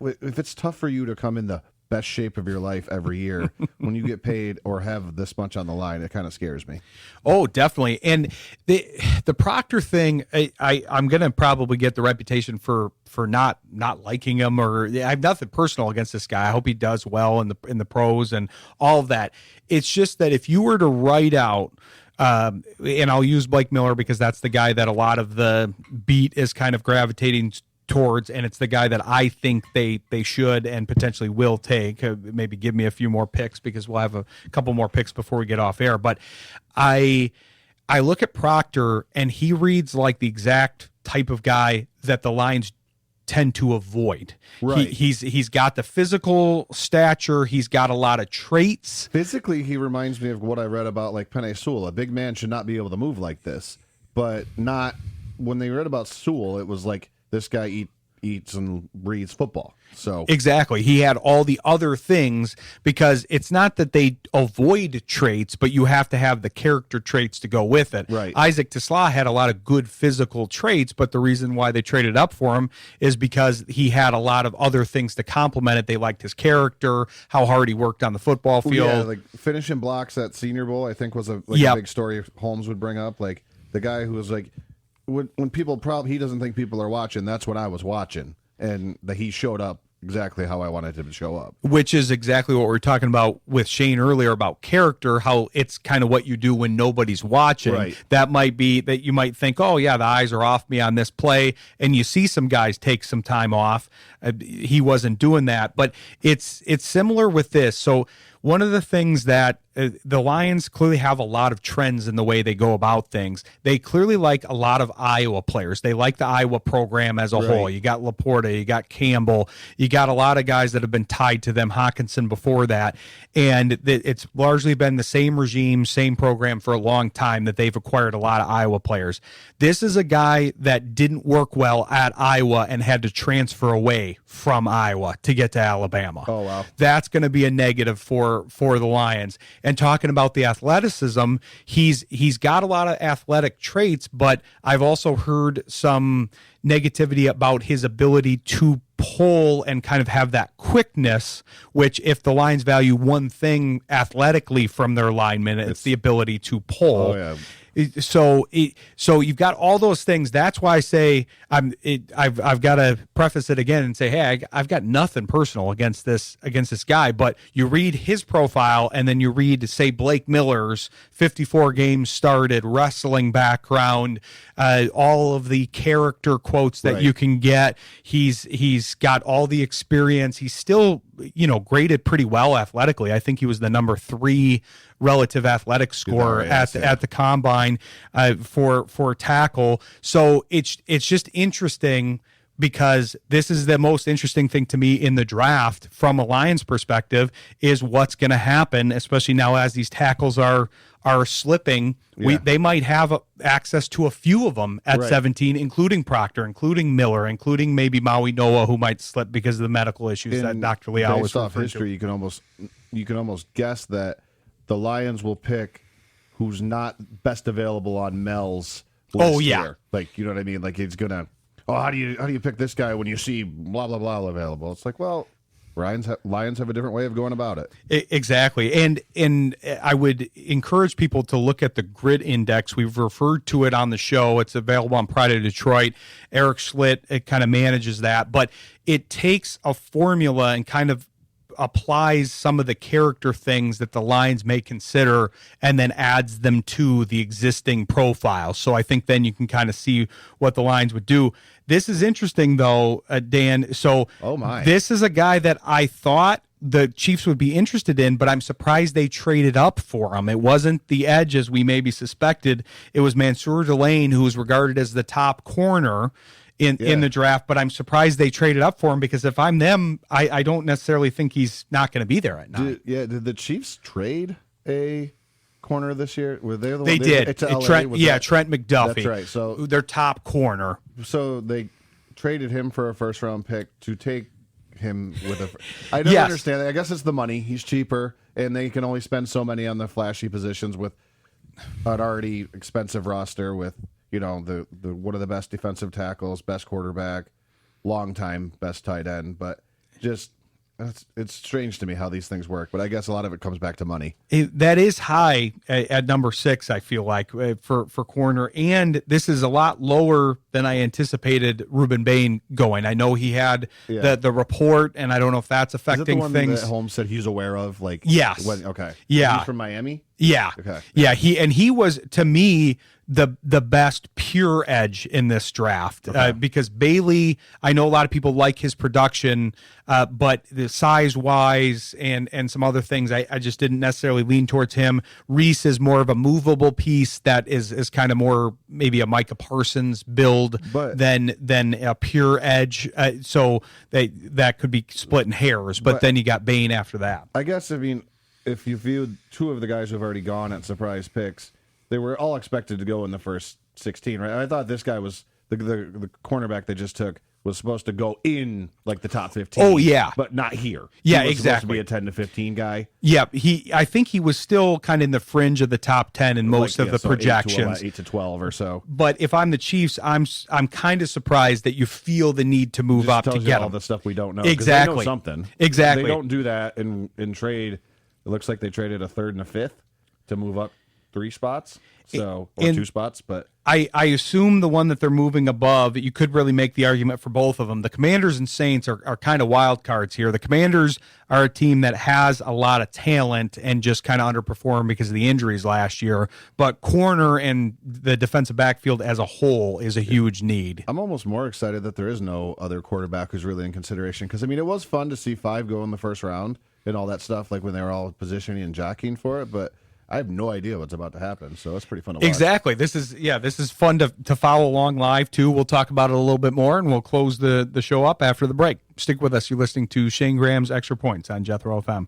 if it's tough for you to come in the best shape of your life every year when you get paid or have this much on the line, it kind of scares me. Oh, definitely. And the Proctor thing, I'm going to probably get the reputation for not liking him, or I have nothing personal against this guy. I hope he does well in the pros and all of that. It's just that if you were to write out and I'll use Blake Miller because that's the guy that a lot of the beat is kind of gravitating towards, and it's the guy that I think they should and potentially will take. Maybe give me a few more picks because we'll have a couple more picks before we get off air. But I look at Proctor, and he reads like the exact type of guy that the Lions tend to avoid. Right. He's got the physical stature. He's got a lot of traits. Physically, he reminds me of what I read about like Penei Sewell. A big man should not be able to move like this, but not when they read about Sewell. It was like this guy eats and breathes football. So exactly, he had all the other things, because it's not that they avoid traits, but you have to have the character traits to go with it. Right. Isaac Tesla had a lot of good physical traits, but the reason why they traded up for him is because he had a lot of other things to complement it. They liked his character, how hard he worked on the football field. Yeah, like finishing blocks at Senior Bowl, I think was a big story Holmes would bring up. Like the guy who was like, when people he doesn't think people are watching. That's what I was watching, and that he showed up exactly how I wanted him to show up. Which is exactly what we were talking about with Shayne earlier about character, how it's kind of what you do when nobody's watching. Right. That might be that you might think, oh, yeah, the eyes are off me on this play, and you see some guys take some time off. He wasn't doing that, but it's similar with this. So one of the things that the Lions clearly have a lot of trends in the way they go about things. They clearly like a lot of Iowa players. They like the Iowa program as a whole. You got Laporta, you got Campbell, you got a lot of guys that have been tied to them, Hawkinson before that, and it's largely been the same regime, same program for a long time that they've acquired a lot of Iowa players. This is a guy that didn't work well at Iowa and had to transfer away from Iowa to get to Alabama. Oh, wow. That's going to be a negative for the Lions. And talking about the athleticism, he's got a lot of athletic traits, but I've also heard some negativity about his ability to pull and kind of have that quickness, which if the Lions value one thing athletically from their linemen, it's the ability to pull. Oh, yeah. So you've got all those things. That's why I say I've got to preface it again and say, hey, I've got nothing personal against this guy. But you read his profile, and then you read, say, Blake Miller's 54 games started, wrestling background, all of the character quotes that you can get. He's got all the experience. He's still graded pretty well athletically. I think he was the number 3 relative athletic score at the combine for tackle. So it's just interesting, because this is the most interesting thing to me in the draft from a Lions perspective, is what's going to happen, especially now as these tackles are slipping. They might have access to a few of them at 17, including Proctor, including Miller, including maybe Maui Noah, who might slip because of the medical issues that Dr. Liao was referring to. Based off history, you can almost guess that the Lions will pick who's not best available on Mel's list here. Like, you know what I mean? Like, he's gonna, how do you pick this guy when you see blah blah blah available? It's like, well, Lions have a different way of going about it. Exactly. And I would encourage people to look at the grit index. We've referred to it on the show. It's available on Pride of Detroit. Eric Schlitt kind of manages that, but it takes a formula and kind of applies some of the character things that the Lions may consider and then adds them to the existing profile. So I think then you can kind of see what the Lions would do. This is interesting, though, Dan. So this is a guy that I thought the Chiefs would be interested in, but I'm surprised they traded up for him. It wasn't the edge as we maybe suspected. It was Mansour Delane, who was regarded as the top corner in the draft, but I'm surprised they traded up for him, because if I'm them, I don't necessarily think he's not going to be there at 9. Did the Chiefs trade a corner this year? Were they the one they did? Trent McDuffie. That's right. So their top corner. So they traded him for a first-round pick to take him with a. I don't understand that. I guess it's the money. He's cheaper, and they can only spend so many on the flashy positions with an already expensive roster with. The one of the best defensive tackles, best quarterback, long time best tight end, but just it's strange to me how these things work. But I guess a lot of it comes back to money. That is high at number 6. I feel like for corner, and this is a lot lower than I anticipated Ruben Bain going. I know he had the report, and I don't know if that's affecting is it the one things. That Holmes said he's aware of. Like yes, okay, yeah, he's from Miami. Yeah. Okay. Yeah, he was, to me, the best pure edge in this draft, because Bailey, I know a lot of people like his production, but the size wise and some other things, I just didn't necessarily lean towards him. Reese is more of a movable piece that is kind of more maybe a Micah Parsons build than a pure edge. So that could be splitting hairs, but then you got Bain after that. I guess, I mean, if you viewed two of the guys who've already gone at surprise picks, they were all expected to go in the first 16, right? I thought this guy was the cornerback they just took was supposed to go in like the top 15. Oh yeah, but not here. Yeah, he was exactly. Supposed to be a 10 to 15 guy. Yeah, I think he was still kind of in the fringe of the top 10 in most of the projections, 8 to 12 or so. But if I'm the Chiefs, I'm kind of surprised that you feel the need to move up to get all him. the stuff we don't know. Exactly, they know something. Exactly, they don't do that in trade. It looks like they traded a third and a fifth to move up 3 spots, or 2 spots. But I assume the one that they're moving above, you could really make the argument for both of them. The Commanders and Saints are kind of wild cards here. The Commanders are a team that has a lot of talent and just kind of underperformed because of the injuries last year. But corner and the defensive backfield as a whole is a huge need. I'm almost more excited that there is no other quarterback who's really in consideration, because, I mean, it was fun to see 5 go in the first round and all that stuff, like when they were all positioning and jockeying for it, but I have no idea what's about to happen, so it's pretty fun to watch. Exactly. This is fun to follow along live, too. We'll talk about it a little bit more, and we'll close the show up after the break. Stick with us. You're listening to Shayne Graham's Extra Points on Jethro FM.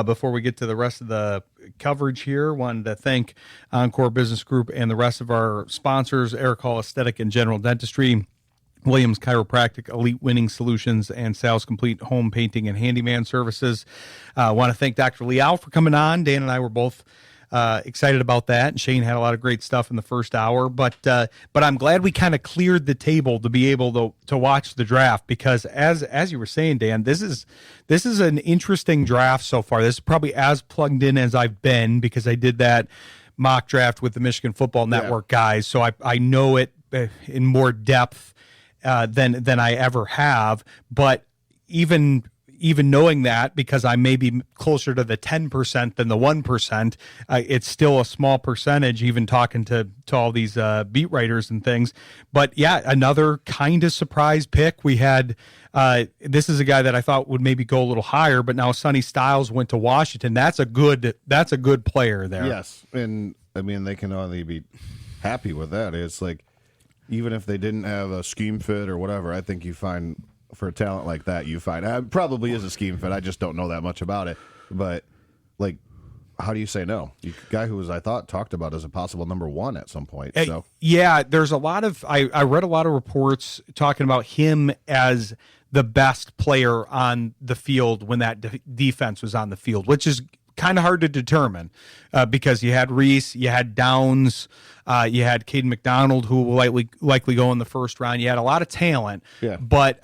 Before we get to the rest of the coverage here, wanted to thank Encore Business Group and the rest of our sponsors, Eric Hall Aesthetic and General Dentistry, Williams Chiropractic, Elite Winning Solutions, and Sal's Complete Home Painting and Handyman Services. I want to thank Dr. Liao for coming on. Dan and I were both excited about that, and Shayne had a lot of great stuff in the first hour. But I'm glad we kind of cleared the table to be able to watch the draft, because as you were saying, Dan, this is an interesting draft so far. This is probably as plugged in as I've been, because I did that mock draft with the Michigan Football Network guys, so I know it in more depth than I ever have. But even knowing that, because I may be closer to the 10% than the 1%, it's still a small percentage, even talking to all these beat writers and things. But yeah, another kind of surprise pick. We had this is a guy that I thought would maybe go a little higher, but now Sonny Styles went to Washington. That's a good player there. Yes, and I mean, they can only be happy with that. It's like, even if they didn't have a scheme fit or whatever, I think you find, for a talent like that, it probably is a scheme fit. I just don't know that much about it. But, like, how do you say no? The guy who was, I thought, talked about as a possible number 1 at some point. So yeah, there's a lot of I read a lot of reports talking about him as the best player on the field when that defense was on the field, which is kind of hard to determine because you had Reese, you had Downs, you had Caden McDonald, who will likely go in the first round. You had a lot of talent, but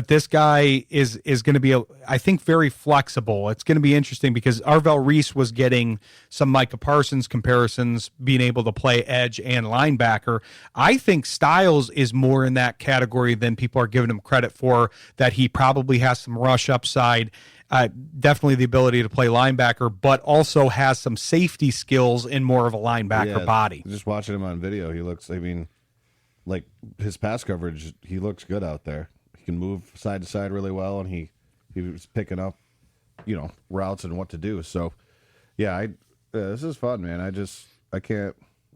this guy is going to be, I think, very flexible. It's going to be interesting because Arvell Reese was getting some Micah Parsons comparisons, being able to play edge and linebacker. I think Styles is more in that category than people are giving him credit for, that he probably has some rush upside. Definitely the ability to play linebacker, but also has some safety skills in more of a linebacker body. Just watching him on video, he looks, I mean, like his pass coverage, he looks good out there. He can move side to side really well, and he was picking up, routes and what to do. So, yeah, this is fun, man. I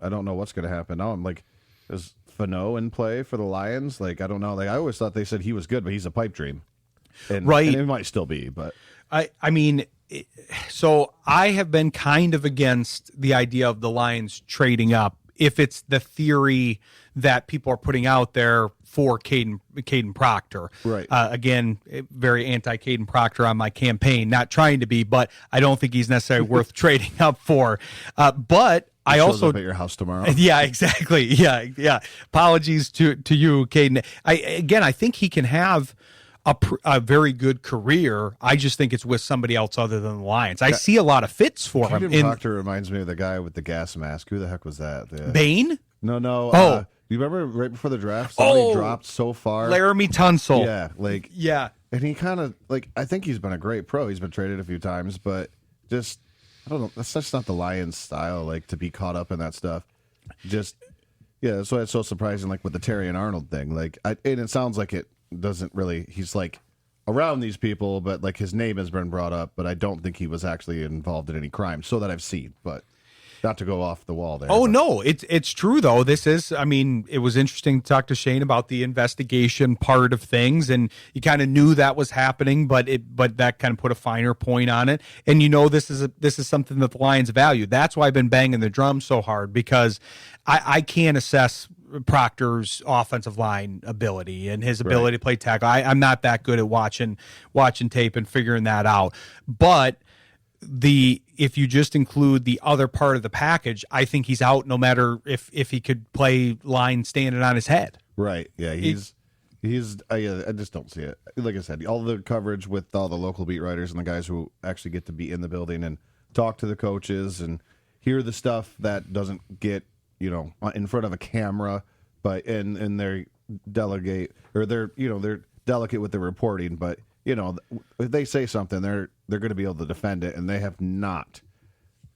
don't know what's going to happen. Now I'm like, is Fano in play for the Lions? Like, I don't know. Like, I always thought they said he was good, but he's a pipe dream. And it might still be, but I mean, so I have been kind of against the idea of the Lions trading up if it's the theory that people are putting out there for Caden Proctor. Right. Again, very anti-Caden Proctor on my campaign, not trying to be, but I don't think he's necessarily worth trading up for. But I also up at your house tomorrow. Yeah, exactly. Yeah. Apologies to you, Caden. I think he can have a very good career. I just think it's with somebody else other than the Lions. I see a lot of fits for him. Proctor reminds me of the guy with the gas mask. Who the heck was that? Bain? No. Oh. Do you remember right before the draft, somebody dropped so far? Laramie Tunsil. Yeah. And he kind of, I think he's been a great pro. He's been traded a few times, but just, I don't know. That's just not the Lions' style, like, to be caught up in that stuff. Just, yeah, that's why it's so surprising, like, with the Terry and Arnold thing. Like, and it sounds like it doesn't really, he's, like, around these people, but, like, his name has been brought up, but I don't think he was actually involved in any crime, so that I've seen, but not to go off the wall there. Oh, but. no, it's true, though. This is, I mean, it was interesting to talk to Shayne about the investigation part of things, and you kind of knew that was happening, but that kind of put a finer point on it. And this is something that the Lions value. That's why I've been banging the drum so hard, because I can't assess Proctor's offensive line ability and his ability to play tackle. I'm not that good at watching tape and figuring that out. But if you just include the other part of the package, I think he's out no matter if he could play line standing on his head. Right. Yeah. I just don't see it. Like I said, all the coverage with all the local beat writers and the guys who actually get to be in the building and talk to the coaches and hear the stuff that doesn't get, in front of a camera, but and they're delegate or they're delicate with the reporting, but if they say something, they're going to be able to defend it, and they have not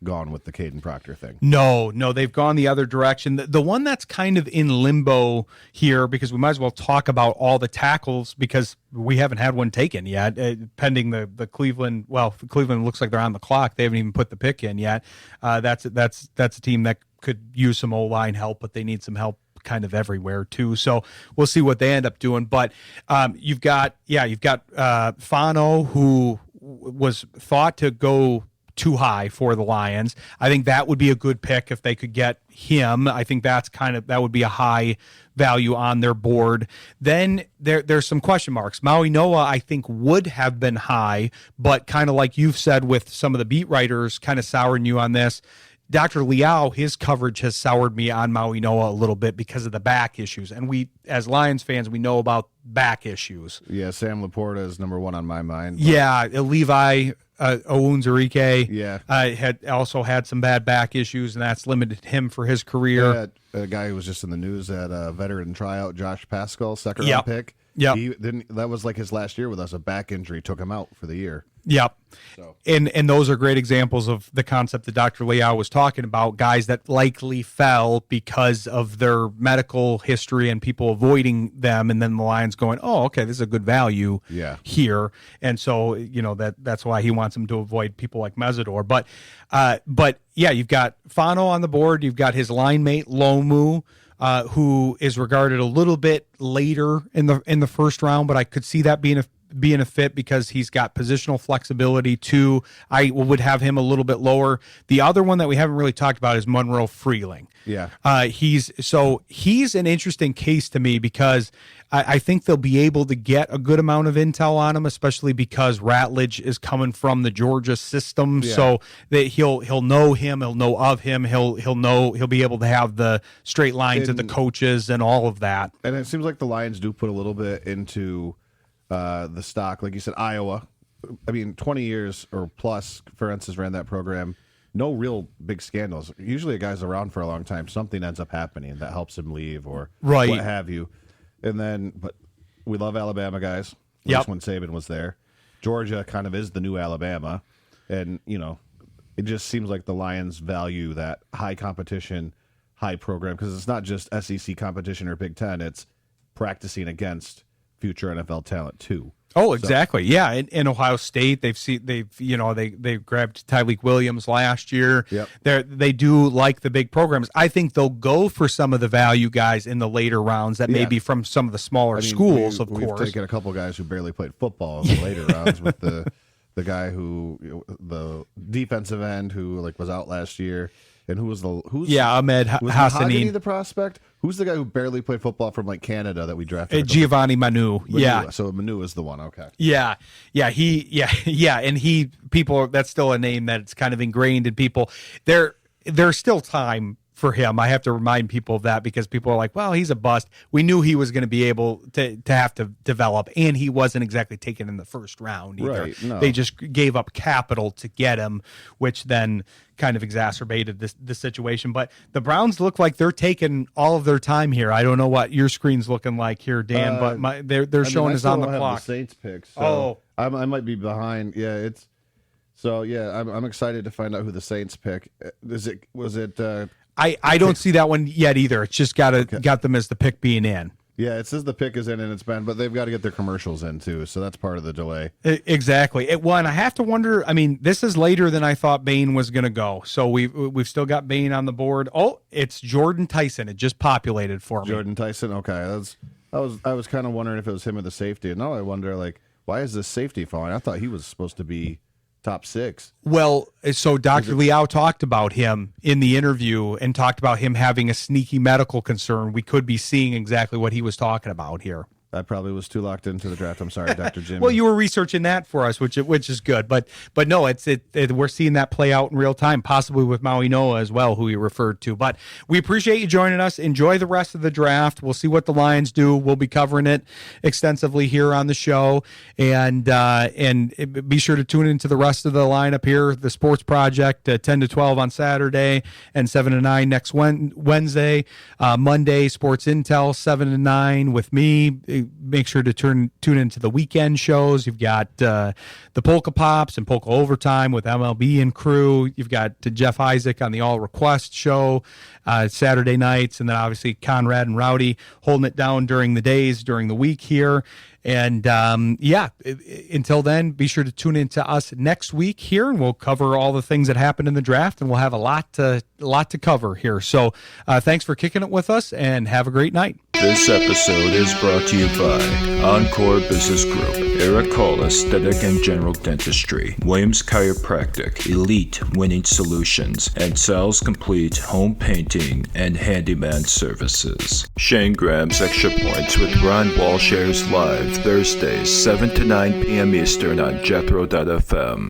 gone with the Caden Proctor thing. No, they've gone the other direction. The one that's kind of in limbo here, because we might as well talk about all the tackles because we haven't had one taken yet, pending the Cleveland. Well, Cleveland looks like they're on the clock. They haven't even put the pick in yet. That's a team that could use some O-line help, but they need some help kind of everywhere too. So we'll see what they end up doing. But you've got Fano, who was thought to go too high for the Lions. I think that would be a good pick if they could get him. I think that would be a high value on their board. Then there's some question marks. Maui Noa, I think, would have been high, but kind of like you've said with some of the beat writers kind of souring you on this, Dr. Liao, his coverage has soured me on Maui Noa a little bit because of the back issues. And we, as Lions fans, we know about back issues. Yeah, Sam Laporta is number one on my mind. But... Yeah, Levi Owunzurike had had some bad back issues, and that's limited him for his career. Yeah, a guy who was just in the news at a veteran tryout, Josh Pascal, second round pick. Yeah, that was like his last year with us. A back injury took him out for the year. Yep. So. And those are great examples of the concept that Dr. Liao was talking about, guys that likely fell because of their medical history and people avoiding them, and then the Lions going, oh, okay, this is a good value here. And so, that's why he wants them to avoid people like Mesidor. But yeah, you've got Fano on the board. You've got his line mate, Lomu, who is regarded a little bit later in the first round, but I could see that being a fit because he's got positional flexibility too. I would have him a little bit lower. The other one that we haven't really talked about is Monroe Freeling. Yeah. He's an interesting case to me because I think they'll be able to get a good amount of intel on him, especially because Ratledge is coming from the Georgia system. Yeah. So that he'll know him, he'll know of him, he'll be able to have the straight lines of the coaches and all of that. And it seems like the Lions do put a little bit into the stock, like you said, Iowa. I mean, 20 years or plus, Ferentz's ran that program. No real big scandals. Usually a guy's around for a long time. Something ends up happening that helps him leave or what have you. And then, but we love Alabama guys. Yep. When Saban was there. Georgia kind of is the new Alabama. And, it just seems like the Lions value that high competition, high program, because it's not just SEC competition or Big Ten. It's practicing against future NFL talent too. Oh, exactly. So, yeah, in Ohio State, they grabbed Tyreek Williams last year. Yep. They do like the big programs. I think they'll go for some of the value guys in the later rounds that may be from some of the smaller schools. We've taken a couple guys who barely played football in the later rounds with the guy who the defensive end who was out last year. And Ahmed Hassanin, the prospect? Who's the guy who barely played football from Canada that we drafted? Giovanni Manu. Yeah. So Manu is the one. Okay. Yeah. And that's still a name that's kind of ingrained in people. There's still time for him. I have to remind people of that because people are like, well, he's a bust. We knew he was going to be able to have to develop, and he wasn't exactly taken in the first round either. Right, no. They just gave up capital to get him, which then kind of exacerbated this situation. But the Browns look like they're taking all of their time here. I don't know what your screen's looking like here, Dan, but they're showing us on the clock. The Saints pick, so I might be behind. Yeah, So yeah, I'm excited to find out who the Saints pick. Was it? I don't see that one yet either. It's just got them as the pick being in. Yeah, it says the pick is in and it's been, but they've got to get their commercials in too, so that's part of the delay. Exactly. And I have to wonder. I mean, this is later than I thought Bain was going to go. So we've still got Bain on the board. Oh, it's Jordan Tyson. It just populated for me. Jordan Tyson. Okay, I was kind of wondering if it was him or the safety. And now I wonder, like, why is this safety falling? I thought he was supposed to be top 6. Well, so Dr. Liao talked about him in the interview and talked about him having a sneaky medical concern. We could be seeing exactly what he was talking about here. I probably was too locked into the draft. I'm sorry, Dr. Jimmy. Well, you were researching that for us, which is good. But no, we're seeing that play out in real time, possibly with Maui Noa as well, who you referred to. But we appreciate you joining us. Enjoy the rest of the draft. We'll see what the Lions do. We'll be covering it extensively here on the show, and be sure to tune into the rest of the lineup here. The Sports Project 10 to 12 on Saturday and 7 to 9 next Wednesday. Monday, Sports Intel 7 to 9 with me. Make sure to tune into the weekend shows. You've got the Polka Pops and Polka Overtime with MLB and crew. You've got Jeff Isaac on the All Request show Saturday nights, and then obviously Conrad and Rowdy holding it down during the days during the week here. And until then, be sure to tune in to us next week here, and we'll cover all the things that happened in the draft, and we'll have a lot to cover here. So thanks for kicking it with us, and have a great night. This episode is brought to you by Encore Business Group, Eric Cole Aesthetic and General Dentistry, Williams Chiropractic, Elite Winning Solutions, and Sal's Complete Home Painting and Handyman Services. Shayne Graham's Extra Points with Ron Walsh airs live Thursdays, 7 to 9 p.m. Eastern on Jethro.fm.